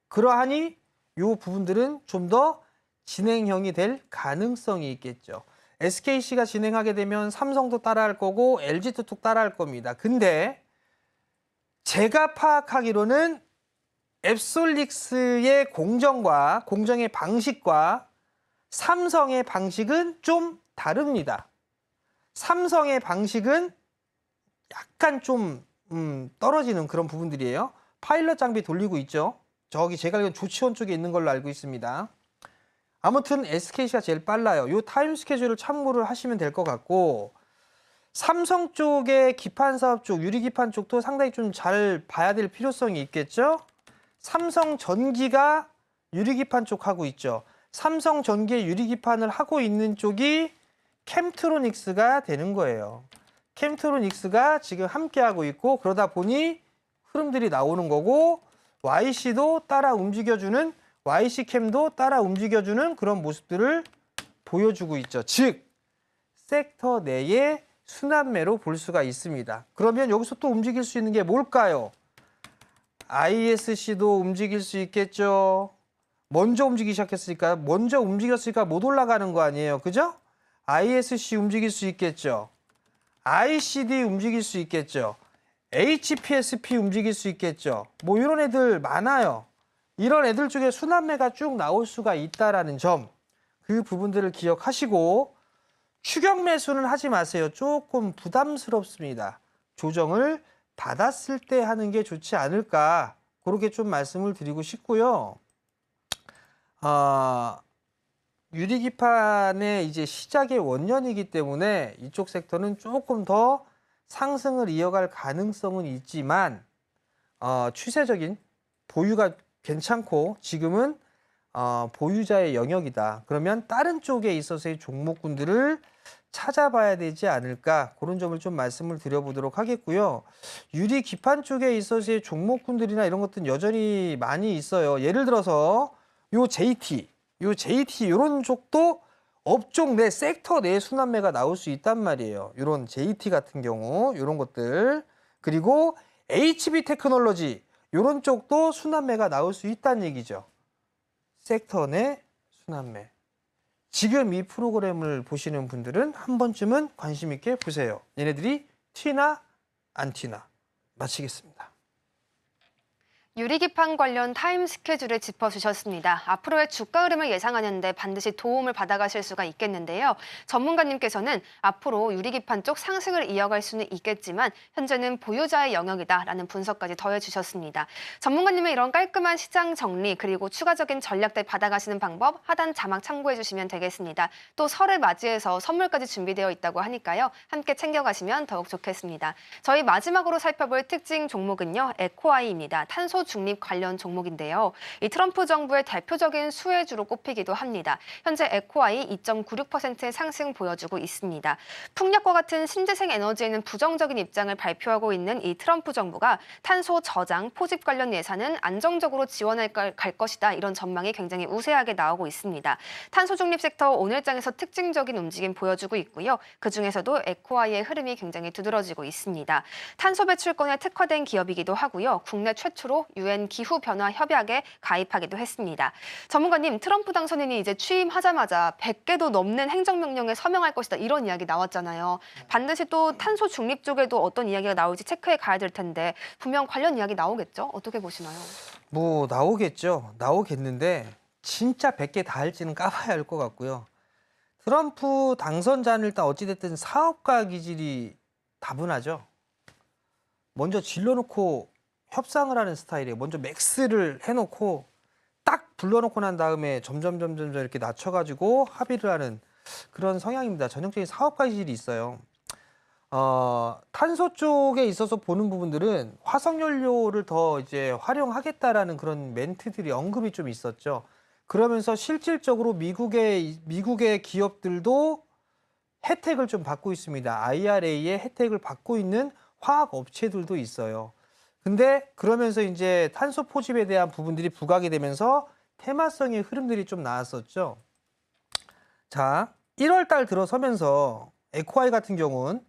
그러하니 이 부분들은 좀 더 진행형이 될 가능성이 있겠죠. SKC가 진행하게 되면 삼성도 따라할 거고 LG도 뚝 따라할 겁니다. 근데 제가 파악하기로는 앱솔릭스의 공정의 방식과 삼성의 방식은 좀 다릅니다. 삼성의 방식은 약간 좀 떨어지는 그런 부분들이에요. 파일럿 장비 돌리고 있죠. 저기 제가 알기로는 조치원 쪽에 있는 걸로 알고 있습니다. 아무튼 SKC가 제일 빨라요. 이 타임 스케줄을 참고를 하시면 될 것 같고, 삼성 쪽의 기판 사업 쪽, 유리기판 쪽도 상당히 좀 잘 봐야 될 필요성이 있겠죠. 삼성 전기가 유리기판 쪽 하고 있죠. 삼성 전기의 유리기판을 하고 있는 쪽이 캠트로닉스가 되는 거예요. 캠트로닉스가 지금 함께 하고 있고, 그러다 보니 흐름들이 나오는 거고, YC도 따라 움직여주는, YC캠도 따라 움직여주는 그런 모습들을 보여주고 있죠. 즉 섹터 내의 순환매로 볼 수가 있습니다. 그러면 여기서 또 움직일 수 있는 게 뭘까요? ISC도 움직일 수 있겠죠. 먼저 움직이기 시작했으니까, 먼저 움직였으니까 못 올라가는 거 아니에요. 그죠? ISC 움직일 수 있겠죠. ICD 움직일 수 있겠죠. HPSP 움직일 수 있겠죠. 뭐 이런 애들 많아요. 이런 애들 중에 순환매가 쭉 나올 수가 있다라는 점, 그 부분들을 기억하시고 추격 매수는 하지 마세요. 조금 부담스럽습니다. 조정을 받았을 때 하는 게 좋지 않을까, 그렇게 좀 말씀을 드리고 싶고요. 유리기판의 이제 시작의 원년이기 때문에 이쪽 섹터는 조금 더 상승을 이어갈 가능성은 있지만 추세적인 보유가 괜찮고 지금은 보유자의 영역이다. 그러면 다른 쪽에 있어서의 종목군들을 찾아봐야 되지 않을까, 그런 점을 좀 말씀을 드려보도록 하겠고요. 유리 기판 쪽에 있어서의 종목군들이나 이런 것들은 여전히 많이 있어요. 예를 들어서 요 JT 이런 쪽도 업종 내 섹터 내 순환매가 나올 수 있단 말이에요. 이런 JT 같은 경우 이런 것들 그리고 HB 테크놀로지 이런 쪽도 순환매가 나올 수 있다는 얘기죠. 섹터 내 순환매. 지금 이 프로그램을 보시는 분들은 한 번쯤은 관심 있게 보세요. 얘네들이 튀나 안 튀나. 마치겠습니다. 유리기판 관련 타임 스케줄을 짚어주셨습니다. 앞으로의 주가 흐름을 예상하는데 반드시 도움을 받아가실 수가 있겠는데요. 전문가님께서는 앞으로 유리기판 쪽 상승을 이어갈 수는 있겠지만 현재는 보유자의 영역이다라는 분석까지 더해주셨습니다. 전문가님의 이런 깔끔한 시장 정리 그리고 추가적인 전략들 받아가시는 방법 하단 자막 참고해주시면 되겠습니다. 또 설을 맞이해서 선물까지 준비되어 있다고 하니까요. 함께 챙겨가시면 더욱 좋겠습니다. 저희 마지막으로 살펴볼 특징 종목은요. 에코아이입니다. 탄소 중립 관련 종목인데요. 이 트럼프 정부의 대표적인 수혜주로 꼽히기도 합니다. 현재 에코아이 2.96%의 상승 보여주고 있습니다. 풍력과 같은 신재생 에너지에는 부정적인 입장을 발표하고 있는 이 트럼프 정부가 탄소 저장, 포집 관련 예산은 안정적으로 지원할 갈 것이다. 이런 전망이 굉장히 우세하게 나오고 있습니다. 탄소 중립 섹터 오늘장에서 특징적인 움직임 보여주고 있고요. 그중에서도 에코아이의 흐름이 굉장히 두드러지고 있습니다. 탄소 배출권에 특화된 기업이기도 하고요. 국내 최초로 UN 기후변화 협약에 가입하기도 했습니다. 전문가님, 트럼프 당선인이 이제 취임하자마자 100개도 넘는 행정명령에 서명할 것이다 이런 이야기 나왔잖아요. 반드시 또 탄소 중립 쪽에도 어떤 이야기가 나올지 체크해 가야 될 텐데 분명 관련 이야기 나오겠죠? 어떻게 보시나요? 뭐 나오겠죠. 나오겠는데 진짜 100개 다 할지는 까봐야 할 것 같고요. 트럼프 당선자는 일단 어찌됐든 사업가 기질이 다분하죠. 먼저 질러놓고 협상을 하는 스타일이에요. 먼저 맥스를 해놓고 딱 불러놓고 난 다음에 점점 이렇게 낮춰가지고 합의를 하는 그런 성향입니다. 전형적인 사업가 기질이 있어요. 탄소 쪽에 있어서 보는 부분들은 화석연료를 더 이제 활용하겠다라는 그런 멘트들이 언급이 좀 있었죠. 그러면서 실질적으로 미국의 기업들도 혜택을 좀 받고 있습니다. IRA의 혜택을 받고 있는 화학 업체들도 있어요. 근데 그러면서 이제 탄소 포집에 대한 부분들이 부각이 되면서 테마성의 흐름들이 좀 나왔었죠. 자, 1월 달 들어서면서 에코아이 같은 경우는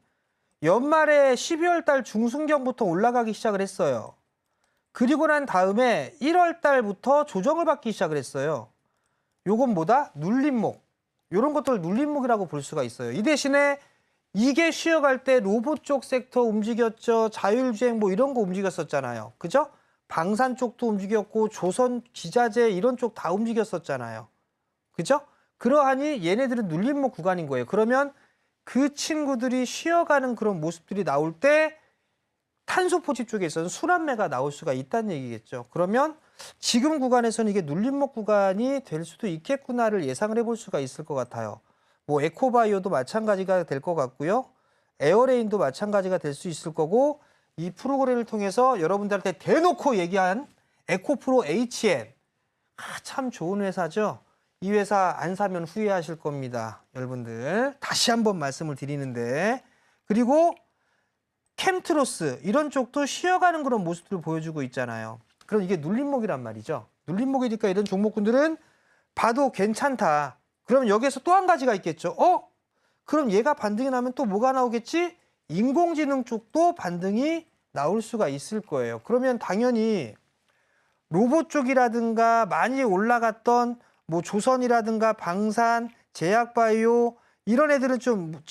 연말에 12월 달 중순경부터 올라가기 시작을 했어요. 그리고 난 다음에 1월 달부터 조정을 받기 시작을 했어요. 요건 뭐다? 눌림목. 요런 것들 눌림목이라고 볼 수가 있어요. 이 대신에 이게 쉬어갈 때 로봇 쪽 섹터 움직였죠. 자율주행 뭐 이런 거 움직였었잖아요. 그죠? 방산 쪽도 움직였고 조선 기자재 이런 쪽 다 움직였었잖아요. 그죠? 그러하니 얘네들은 눌림목 구간인 거예요. 그러면 그 친구들이 쉬어가는 그런 모습들이 나올 때 탄소 포집 쪽에 있어서 순환매가 나올 수가 있다는 얘기겠죠. 그러면 지금 구간에서는 이게 눌림목 구간이 될 수도 있겠구나를 예상을 해볼 수가 있을 것 같아요. 뭐 에코바이오도 마찬가지가 될 것 같고요. 에어레인도 마찬가지가 될 수 있을 거고 이 프로그램을 통해서 여러분들한테 대놓고 얘기한 에코프로 HN 참 좋은 회사죠. 이 회사 안 사면 후회하실 겁니다. 여러분들 다시 한번 말씀을 드리는데 그리고 캠트로스 이런 쪽도 쉬어가는 그런 모습들을 보여주고 있잖아요. 그럼 이게 눌림목이란 말이죠. 눌림목이니까 이런 종목군들은 봐도 괜찮다. 그럼 여기에서 또 한 가지가 있겠죠. 그럼 얘가 반등이 나면 또 뭐가 나오겠지? 인공지능 쪽도 반등이 나올 수가 있을 거예요. 그러면 당연히 로봇 쪽이라든가 많이 올라갔던 뭐 조선이라든가 방산, 제약바이오 이런 애들은 좀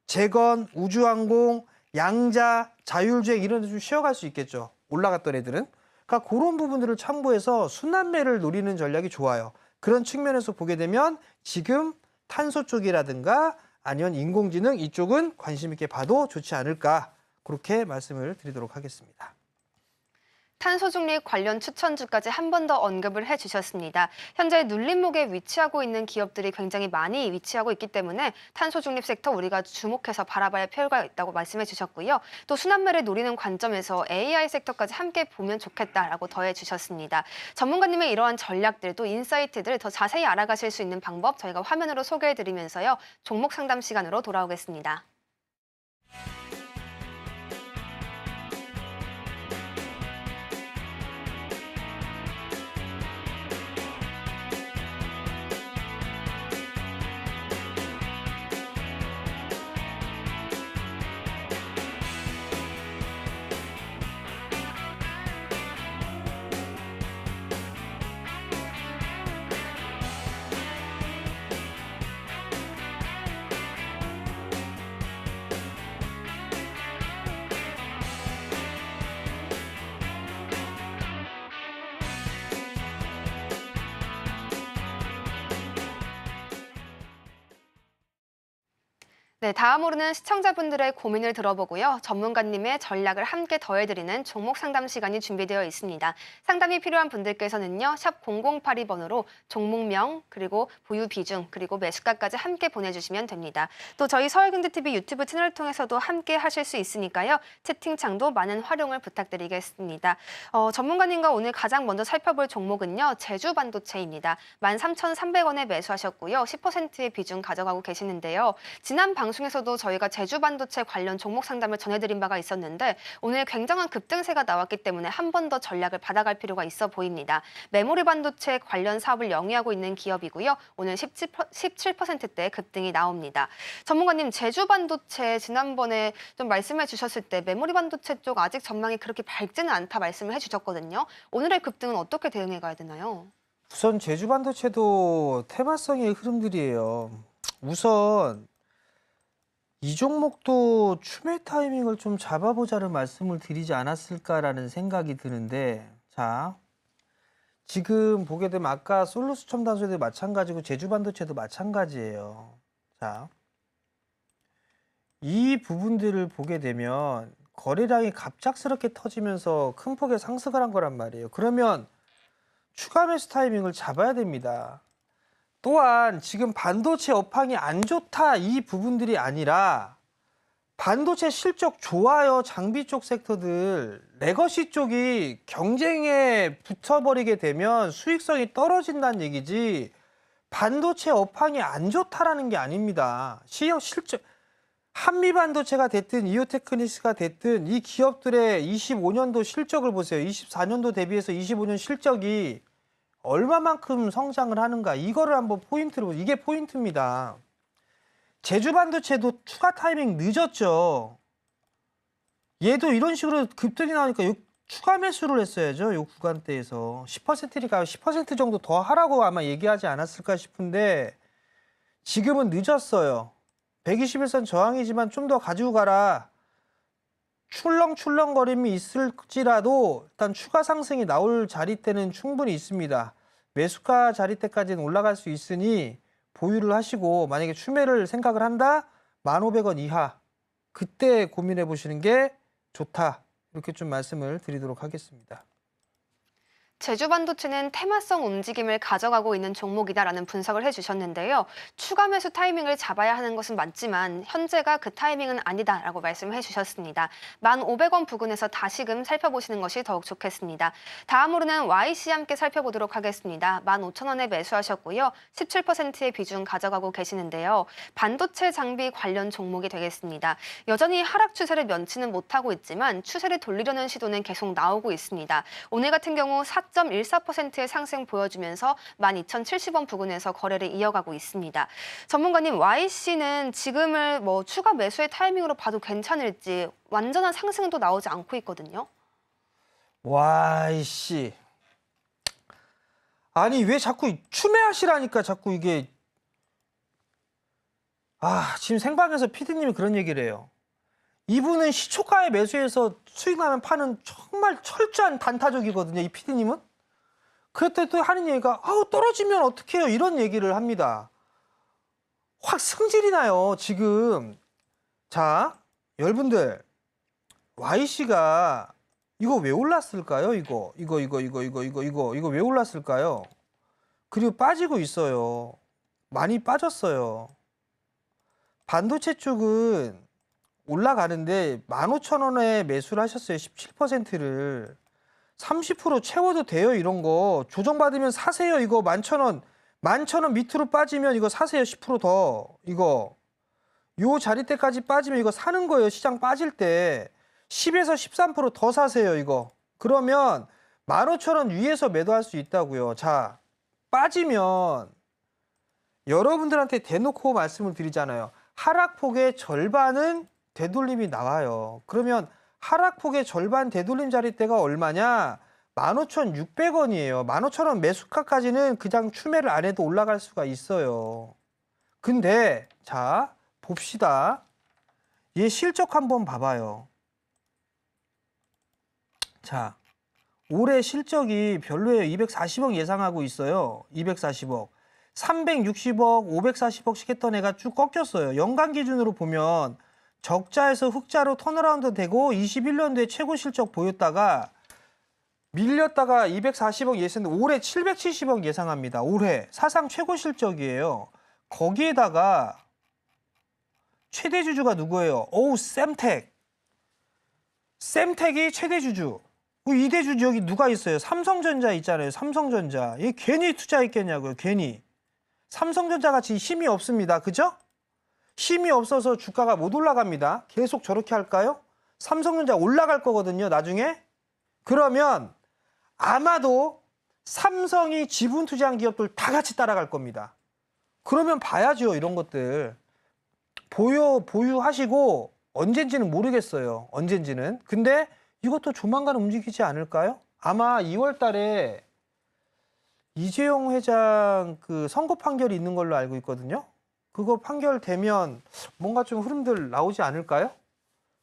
재건, 우주항공, 양자, 자율주행 이런 데 좀 쉬어갈 수 있겠죠. 올라갔던 애들은. 그러니까 그런 부분들을 참고해서 순환매를 노리는 전략이 좋아요. 그런 측면에서 보게 되면 지금 탄소 쪽이라든가 아니면 인공지능 이쪽은 관심 있게 봐도 좋지 않을까 그렇게 말씀을 드리도록 하겠습니다. 탄소 중립 관련 추천주까지 한 번 더 언급을 해주셨습니다. 현재 눌림목에 위치하고 있는 기업들이 굉장히 많이 위치하고 있기 때문에 탄소 중립 섹터 우리가 주목해서 바라봐야 할 필요가 있다고 말씀해 주셨고요. 또 순환매를 노리는 관점에서 AI 섹터까지 함께 보면 좋겠다라고 더해 주셨습니다. 전문가님의 이러한 전략들 또 인사이트들 더 자세히 알아가실 수 있는 방법 저희가 화면으로 소개해 드리면서요. 종목 상담 시간으로 돌아오겠습니다. 네, 다음으로는 시청자분들의 고민을 들어보고요. 전문가님의 전략을 함께 더해드리는 종목 상담 시간이 준비되어 있습니다. 상담이 필요한 분들께서는요. 샵 0082번으로 종목명, 그리고 보유 비중, 그리고 매수가까지 함께 보내주시면 됩니다. 또 저희 서울경제TV 유튜브 채널을 통해서도 함께 하실 수 있으니까요. 채팅창도 많은 활용을 부탁드리겠습니다. 전문가님과 오늘 가장 먼저 살펴볼 종목은요. 제주반도체입니다. 13,300원에 매수하셨고요. 10%의 비중 가져가고 계시는데요. 지난 방송에서도 저희가 제주반도체 관련 종목 상담을 전해드린 바가 있었는데 오늘 굉장한 급등세가 나왔기 때문에 한 번 더 전략을 받아갈 필요가 있어 보입니다. 메모리 반도체 관련 사업을 영위하고 있는 기업이고요. 오늘 17%대 급등이 나옵니다. 전문가님, 제주반도체 지난번에 좀 말씀해 주셨을 때 메모리 반도체 쪽 아직 전망이 그렇게 밝지는 않다 말씀을 해주셨거든요. 오늘의 급등은 어떻게 대응해 가야 되나요? 우선 제주반도체도 테마성의 흐름들이에요. 우선 이 종목도 추매 타이밍을 좀 잡아보자는 말씀을 드리지 않았을까라는 생각이 드는데, 자, 지금 보게 되면 아까 솔루스 첨단소에도 마찬가지고 제주반도체도 마찬가지예요. 자, 이 부분들을 보게 되면 거래량이 갑작스럽게 터지면서 큰 폭의 상승을 한 거란 말이에요. 그러면 추가 매수 타이밍을 잡아야 됩니다. 또한 지금 반도체 업황이 안 좋다 이 부분들이 아니라 반도체 실적 좋아요 장비 쪽 섹터들 레거시 쪽이 경쟁에 붙어버리게 되면 수익성이 떨어진다는 얘기지 반도체 업황이 안 좋다라는 게 아닙니다. 실적 한미반도체가 됐든 이오테크니스가 됐든 이 기업들의 25년도 실적을 보세요. 24년도 대비해서 25년 실적이 얼마만큼 성장을 하는가 이거를 한번 포인트로 보세요. 이게 포인트입니다. 제주반도체도 추가 타이밍 늦었죠. 얘도 이런 식으로 급등이 나오니까 추가 매수를 했어야죠. 이 구간대에서 10%니까 10% 정도 더 하라고 아마 얘기하지 않았을까 싶은데 지금은 늦었어요. 121선 저항이지만 좀 더 가지고 가라. 출렁출렁거림이 있을지라도 일단 추가 상승이 나올 자리대는 충분히 있습니다. 매수가 자리대까지는 올라갈 수 있으니 보유를 하시고 만약에 추매를 생각을 한다? 1,500원 이하 그때 고민해 보시는 게 좋다. 이렇게 좀 말씀을 드리도록 하겠습니다. 제주반도체는 테마성 움직임을 가져가고 있는 종목이다라는 분석을 해주셨는데요. 추가 매수 타이밍을 잡아야 하는 것은 맞지만 현재가 그 타이밍은 아니다라고 말씀을 해주셨습니다. 1,500원 부근에서 다시금 살펴보시는 것이 더욱 좋겠습니다. 다음으로는 YC 함께 살펴보도록 하겠습니다. 15,000원에 매수하셨고요. 17%의 비중 가져가고 계시는데요. 반도체 장비 관련 종목이 되겠습니다. 여전히 하락 추세를 면치는 못하고 있지만 추세를 돌리려는 시도는 계속 나오고 있습니다. 오늘 같은 경우 4.14%의 상승 보여주면서 12,070원 부근에서 거래를 이어가고 있습니다. 전문가님, YC는 지금을 추가 매수의 타이밍으로 봐도 괜찮을지 완전한 상승도 나오지 않고 있거든요. YC. 아니 왜 자꾸 추매하시라니까 자꾸 이게 지금 생방에서 PD님이 그런 얘기를 해요. 이분은 시초가에 매수해서 수익 나면 파는 정말 철저한 단타적이거든요. 이 PD님은. 그랬더니 또 하는 얘기가 떨어지면 어떻게 해요? 이런 얘기를 합니다. 확 승질이 나요. 지금. 자, 여러분들 YC가 이거 왜 올랐을까요? 이거 왜 올랐을까요? 그리고 빠지고 있어요. 많이 빠졌어요. 반도체 쪽은 올라가는데 15,000원에 매수를 하셨어요. 17%를. 30% 채워도 돼요. 이런 거. 조정받으면 사세요. 이거 11,000원. 11,000원 밑으로 빠지면 이거 사세요. 10% 더. 이거. 요 자리대까지 빠지면 이거 사는 거예요. 시장 빠질 때. 10에서 13% 더 사세요. 이거. 그러면 15,000원 위에서 매도할 수 있다고요. 자, 빠지면 여러분들한테 대놓고 말씀을 드리잖아요. 하락폭의 절반은 되돌림이 나와요. 그러면 하락폭의 절반 되돌림 자리대가 얼마냐? 15,600원이에요. 15,000원 매수가까지는 그냥 추매를 안 해도 올라갈 수가 있어요. 근데 자, 봅시다. 얘 실적 한번 봐봐요. 자, 올해 실적이 별로예요. 240억 예상하고 있어요. 240억. 360억, 540억씩 했던 애가 쭉 꺾였어요. 연간 기준으로 보면 적자에서 흑자로 턴어라운드 되고 21년도에 최고 실적 보였다가 밀렸다가 240억 예상했는데 올해 770억 예상합니다. 올해 사상 최고 실적이에요. 거기에다가 최대 주주가 누구예요? sem텍. sem텍이 최대 주주. 그 2대 주주 여기 누가 있어요? 삼성전자 있잖아요. 삼성전자. 얘 괜히 투자했겠냐고요. 괜히. 삼성전자 같이 힘이 없습니다. 그죠? 힘이 없어서 주가가 못 올라갑니다. 계속 저렇게 할까요? 삼성전자 올라갈 거거든요. 나중에. 그러면 아마도 삼성이 지분 투자한 기업들 다 같이 따라갈 겁니다. 그러면 봐야죠. 이런 것들. 보유하시고 언젠지는 모르겠어요. 언젠지는. 근데 이것도 조만간 움직이지 않을까요? 아마 2월 달에 이재용 회장 그 선고 판결이 있는 걸로 알고 있거든요. 그거 판결 되면 뭔가 좀 흐름들 나오지 않을까요?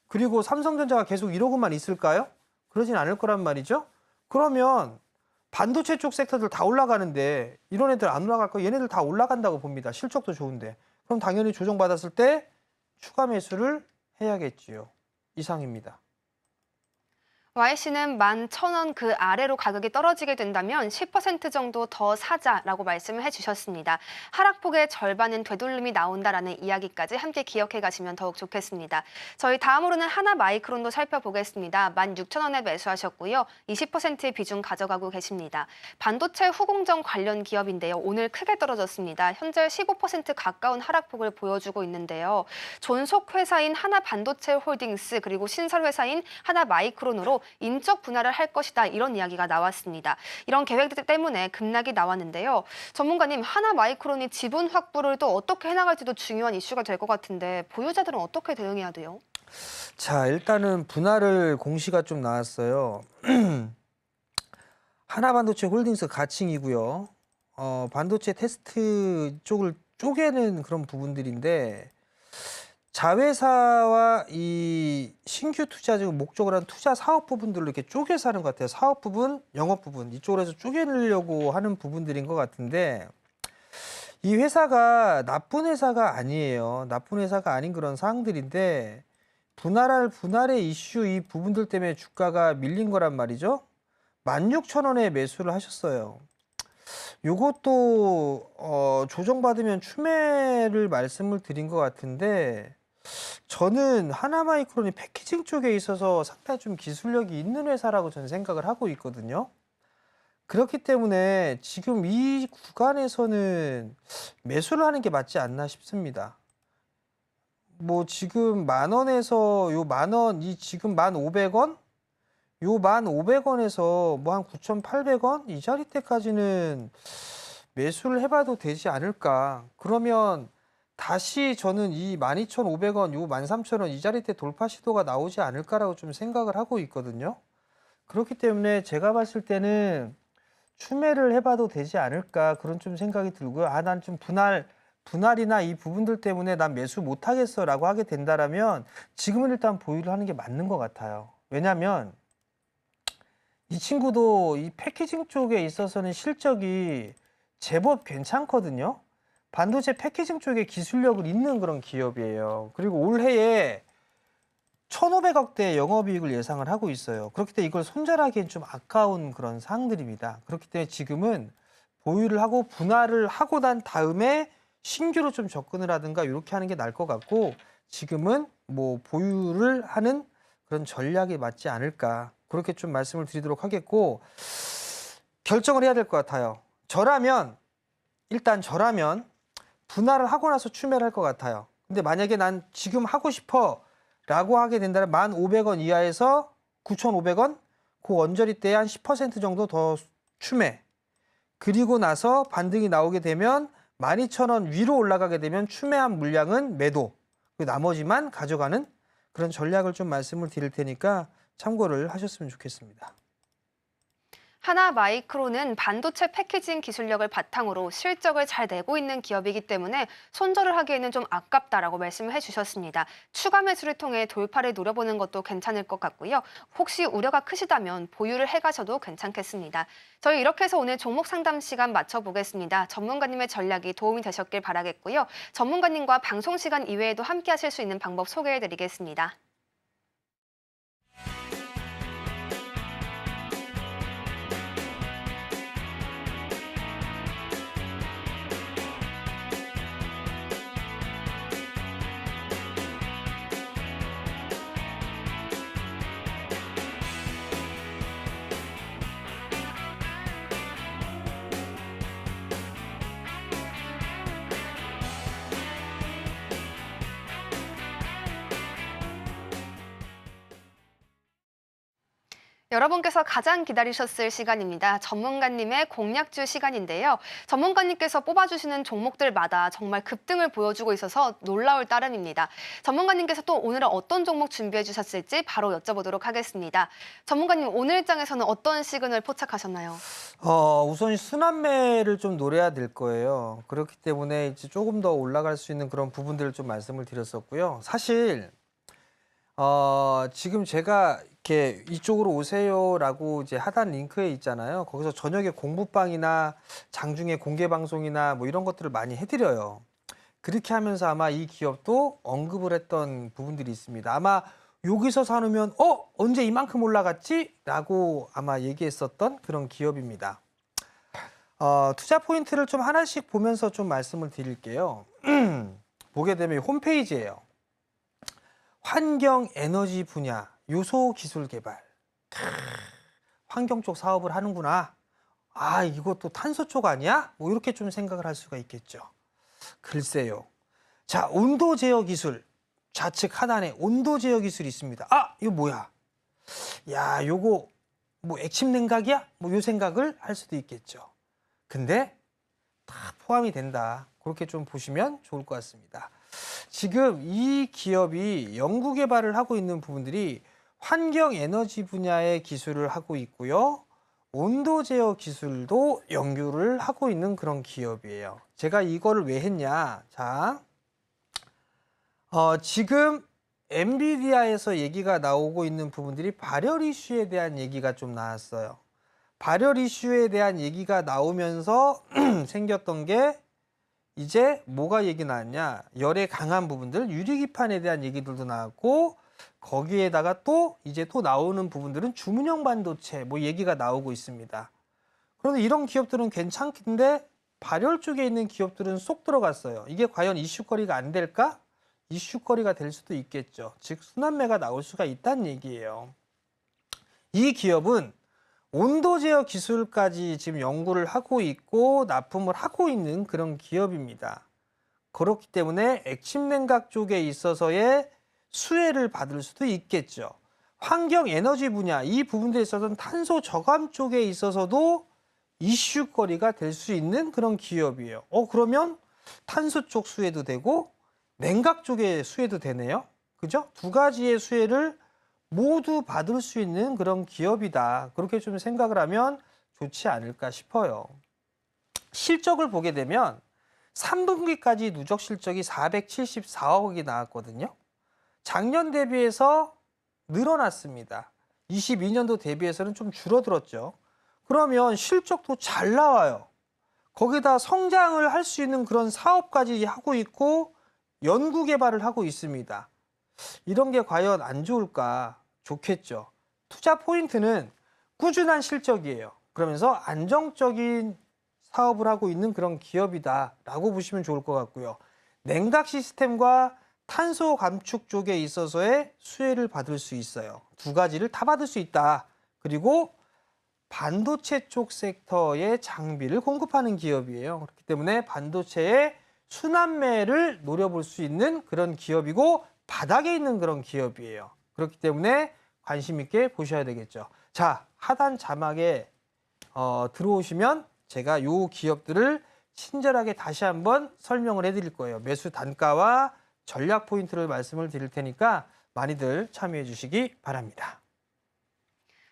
그리고 삼성전자가 계속 이러고만 있을까요? 그러진 않을 거란 말이죠. 그러면 반도체 쪽 섹터들 다 올라가는데 이런 애들 안 올라갈 거 얘네들 다 올라간다고 봅니다. 실적도 좋은데. 그럼 당연히 조정받았을 때 추가 매수를 해야겠지요. 이상입니다. YC는 11,000원 그 아래로 가격이 떨어지게 된다면 10% 정도 더 사자라고 말씀을 해주셨습니다. 하락폭의 절반은 되돌림이 나온다라는 이야기까지 함께 기억해 가시면 더욱 좋겠습니다. 저희 다음으로는 하나마이크론도 살펴보겠습니다. 16,000원에 매수하셨고요. 20%의 비중 가져가고 계십니다. 반도체 후공정 관련 기업인데요. 오늘 크게 떨어졌습니다. 현재 15% 가까운 하락폭을 보여주고 있는데요. 존속 회사인 하나반도체홀딩스 그리고 신설 회사인 하나마이크론으로 인적 분할을 할 것이다 이런 이야기가 나왔습니다. 이런 계획들 때문에 급락이 나왔는데요. 전문가님, 하나마이크론이 지분 확보를 또 어떻게 해나갈지도 중요한 이슈가 될 것 같은데 보유자들은 어떻게 대응해야 돼요? 자, 일단은 분할을 공시가 좀 나왔어요. 하나반도체 홀딩스 가칭이고요. 반도체 테스트 쪽을 쪼개는 그런 부분들인데 자회사와 이 신규 투자적 목적을 한 투자 사업 부분들로 이렇게 쪼개서 하는 것 같아요. 사업 부분, 영업 부분 이쪽으로 해서 쪼개려고 하는 부분들인 것 같은데 이 회사가 나쁜 회사가 아니에요. 나쁜 회사가 아닌 그런 사항들인데 분할의 이슈 이 부분들 때문에 주가가 밀린 거란 말이죠. 16,000원에 매수를 하셨어요. 요것도 조정받으면 추매를 말씀을 드린 것 같은데 저는 하나마이크론이 패키징 쪽에 있어서 상당히 좀 기술력이 있는 회사라고 저는 생각을 하고 있거든요. 그렇기 때문에 지금 이 구간에서는 매수를 하는 게 맞지 않나 싶습니다. 뭐 지금 10,000원에서 요 10,000원, 이 지금 1,500원? 요 1,500원에서 뭐 한 9,800원? 이 자리 때까지는 매수를 해봐도 되지 않을까. 그러면 다시 저는 이 12,500원, 요 13,000원 이 자리 때 돌파 시도가 나오지 않을까라고 좀 생각을 하고 있거든요. 그렇기 때문에 제가 봤을 때는 추매를 해봐도 되지 않을까 그런 좀 생각이 들고요. 아, 난 좀 분할이나 이 부분들 때문에 난 매수 못하겠어라고 하게 된다라면 지금은 일단 보유를 하는 게 맞는 것 같아요. 왜냐하면 이 친구도 이 패키징 쪽에 있어서는 실적이 제법 괜찮거든요. 반도체 패키징 쪽에 기술력을 있는 그런 기업이에요. 그리고 올해에 1,500억대 영업이익을 예상을 하고 있어요. 그렇기 때문에 이걸 손절하기엔 좀 아까운 그런 사항들입니다. 그렇기 때문에 지금은 보유를 하고 분할을 하고 난 다음에 신규로 좀 접근을 하든가 이렇게 하는 게 나을 것 같고 지금은 뭐 보유를 하는 그런 전략이 맞지 않을까 그렇게 좀 말씀을 드리도록 하겠고 결정을 해야 될 것 같아요. 일단 저라면 분할을 하고 나서 추매를 할 것 같아요. 근데 만약에 난 지금 하고 싶어 라고 하게 된다면 1,500원 이하에서 9,500원 그 언저리 때에 한 10% 정도 더 추매 그리고 나서 반등이 나오게 되면 12,000원 위로 올라가게 되면 추매한 물량은 매도 나머지만 가져가는 그런 전략을 좀 말씀을 드릴 테니까 참고를 하셨으면 좋겠습니다. 하나마이크론은 반도체 패키징 기술력을 바탕으로 실적을 잘 내고 있는 기업이기 때문에 손절을 하기에는 좀 아깝다라고 말씀을 해주셨습니다. 추가 매수를 통해 돌파를 노려보는 것도 괜찮을 것 같고요. 혹시 우려가 크시다면 보유를 해가셔도 괜찮겠습니다. 저희 이렇게 해서 오늘 종목 상담 시간 마쳐보겠습니다. 전문가님의 전략이 도움이 되셨길 바라겠고요. 전문가님과 방송 시간 이외에도 함께 하실 수 있는 방법 소개해드리겠습니다. 여러분께서 가장 기다리셨을 시간입니다. 전문가님의 공략주 시간인데요. 전문가님께서 뽑아주시는 종목들마다 정말 급등을 보여주고 있어서 놀라울 따름입니다. 전문가님께서 또 오늘은 어떤 종목 준비해 주셨을지 바로 여쭤보도록 하겠습니다. 전문가님, 오늘 일장에서는 어떤 시그널 포착하셨나요? 우선 순환매를 좀 노려야 될 거예요. 그렇기 때문에 이제 조금 더 올라갈 수 있는 그런 부분들을 좀 말씀을 드렸었고요. 사실 지금 제가 이렇게 이쪽으로 오세요라고 이제 하단 링크에 있잖아요. 거기서 저녁에 공부방이나 장중에 공개 방송이나 뭐 이런 것들을 많이 해드려요. 그렇게 하면서 아마 이 기업도 언급을 했던 부분들이 있습니다. 아마 여기서 사놓으면 언제 이만큼 올라갔지? 라고 아마 얘기했었던 그런 기업입니다. 투자 포인트를 좀 하나씩 보면서 좀 말씀을 드릴게요. 보게 되면 홈페이지예요. 환경 에너지 분야 요소 기술 개발. 환경 쪽 사업을 하는구나. 아, 이것도 탄소 쪽 아니야? 뭐 이렇게 좀 생각을 할 수가 있겠죠. 글쎄요. 자, 온도 제어 기술. 좌측 하단에 온도 제어 기술이 있습니다. 아, 이거 뭐야? 야, 요거 뭐 액침 냉각이야? 뭐 요 생각을 할 수도 있겠죠. 근데 다 포함이 된다. 그렇게 좀 보시면 좋을 것 같습니다. 지금 이 기업이 연구 개발을 하고 있는 부분들이 환경 에너지 분야의 기술을 하고 있고요. 온도 제어 기술도 연구를 하고 있는 그런 기업이에요. 제가 이거를 왜 했냐? 자, 지금 엔비디아에서 얘기가 나오고 있는 부분들이 발열 이슈에 대한 얘기가 좀 나왔어요. 발열 이슈에 대한 얘기가 나오면서 생겼던 게 이제 뭐가 얘기 나왔냐? 열에 강한 부분들, 유리기판에 대한 얘기들도 나왔고 거기에다가 또 이제 또 나오는 부분들은 주문형 반도체 뭐 얘기가 나오고 있습니다. 그런데 이런 기업들은 괜찮긴데 발열 쪽에 있는 기업들은 쏙 들어갔어요. 이게 과연 이슈거리가 안 될까? 이슈거리가 될 수도 있겠죠. 즉 순환매가 나올 수가 있다는 얘기예요. 이 기업은 온도 제어 기술까지 지금 연구를 하고 있고 납품을 하고 있는 그런 기업입니다. 그렇기 때문에 액침 냉각 쪽에 있어서의 수혜를 받을 수도 있겠죠. 환경 에너지 분야 이 부분에 있어서는 탄소 저감 쪽에 있어서도 이슈거리가 될 수 있는 그런 기업이에요. 그러면 탄소 쪽 수혜도 되고 냉각 쪽의 수혜도 되네요. 그죠? 두 가지의 수혜를 모두 받을 수 있는 그런 기업이다. 그렇게 좀 생각을 하면 좋지 않을까 싶어요. 실적을 보게 되면 3분기까지 누적 실적이 474억이 나왔거든요. 작년 대비해서 늘어났습니다. 22년도 대비해서는 좀 줄어들었죠. 그러면 실적도 잘 나와요. 거기다 성장을 할 수 있는 그런 사업까지 하고 있고 연구 개발을 하고 있습니다. 이런 게 과연 안 좋을까? 좋겠죠. 투자 포인트는 꾸준한 실적이에요. 그러면서 안정적인 사업을 하고 있는 그런 기업이다라고 보시면 좋을 것 같고요. 냉각 시스템과 탄소 감축 쪽에 있어서의 수혜를 받을 수 있어요. 두 가지를 다 받을 수 있다. 그리고 반도체 쪽 섹터의 장비를 공급하는 기업이에요. 그렇기 때문에 반도체의 순환매를 노려볼 수 있는 그런 기업이고 바닥에 있는 그런 기업이에요. 그렇기 때문에 관심 있게 보셔야 되겠죠. 자, 하단 자막에 들어오시면 제가 요 기업들을 친절하게 다시 한번 설명을 해드릴 거예요. 매수 단가와 전략 포인트를 말씀을 드릴 테니까 많이들 참여해 주시기 바랍니다.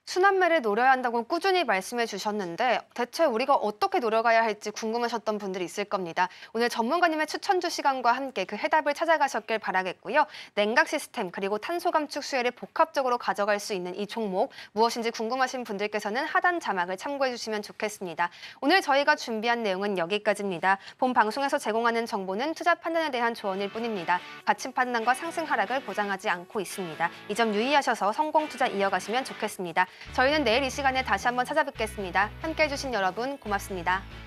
순환매를 노려야 한다고 꾸준히 말씀해 주셨는데 대체 우리가 어떻게 노려가야 할지 궁금하셨던 분들이 있을 겁니다. 오늘 전문가님의 추천주 시간과 함께 그 해답을 찾아가셨길 바라겠고요. 냉각 시스템 그리고 탄소 감축 수혜를 복합적으로 가져갈 수 있는 이 종목 무엇인지 궁금하신 분들께서는 하단 자막을 참고해 주시면 좋겠습니다. 오늘 저희가 준비한 내용은 여기까지입니다. 본 방송에서 제공하는 정보는 투자 판단에 대한 조언일 뿐입니다. 가치 판단과 상승 하락을 보장하지 않고 있습니다. 이 점 유의하셔서 성공 투자 이어가시면 좋겠습니다. 저희는 내일 이 시간에 다시 한번 찾아뵙겠습니다. 함께해 주신 여러분 고맙습니다.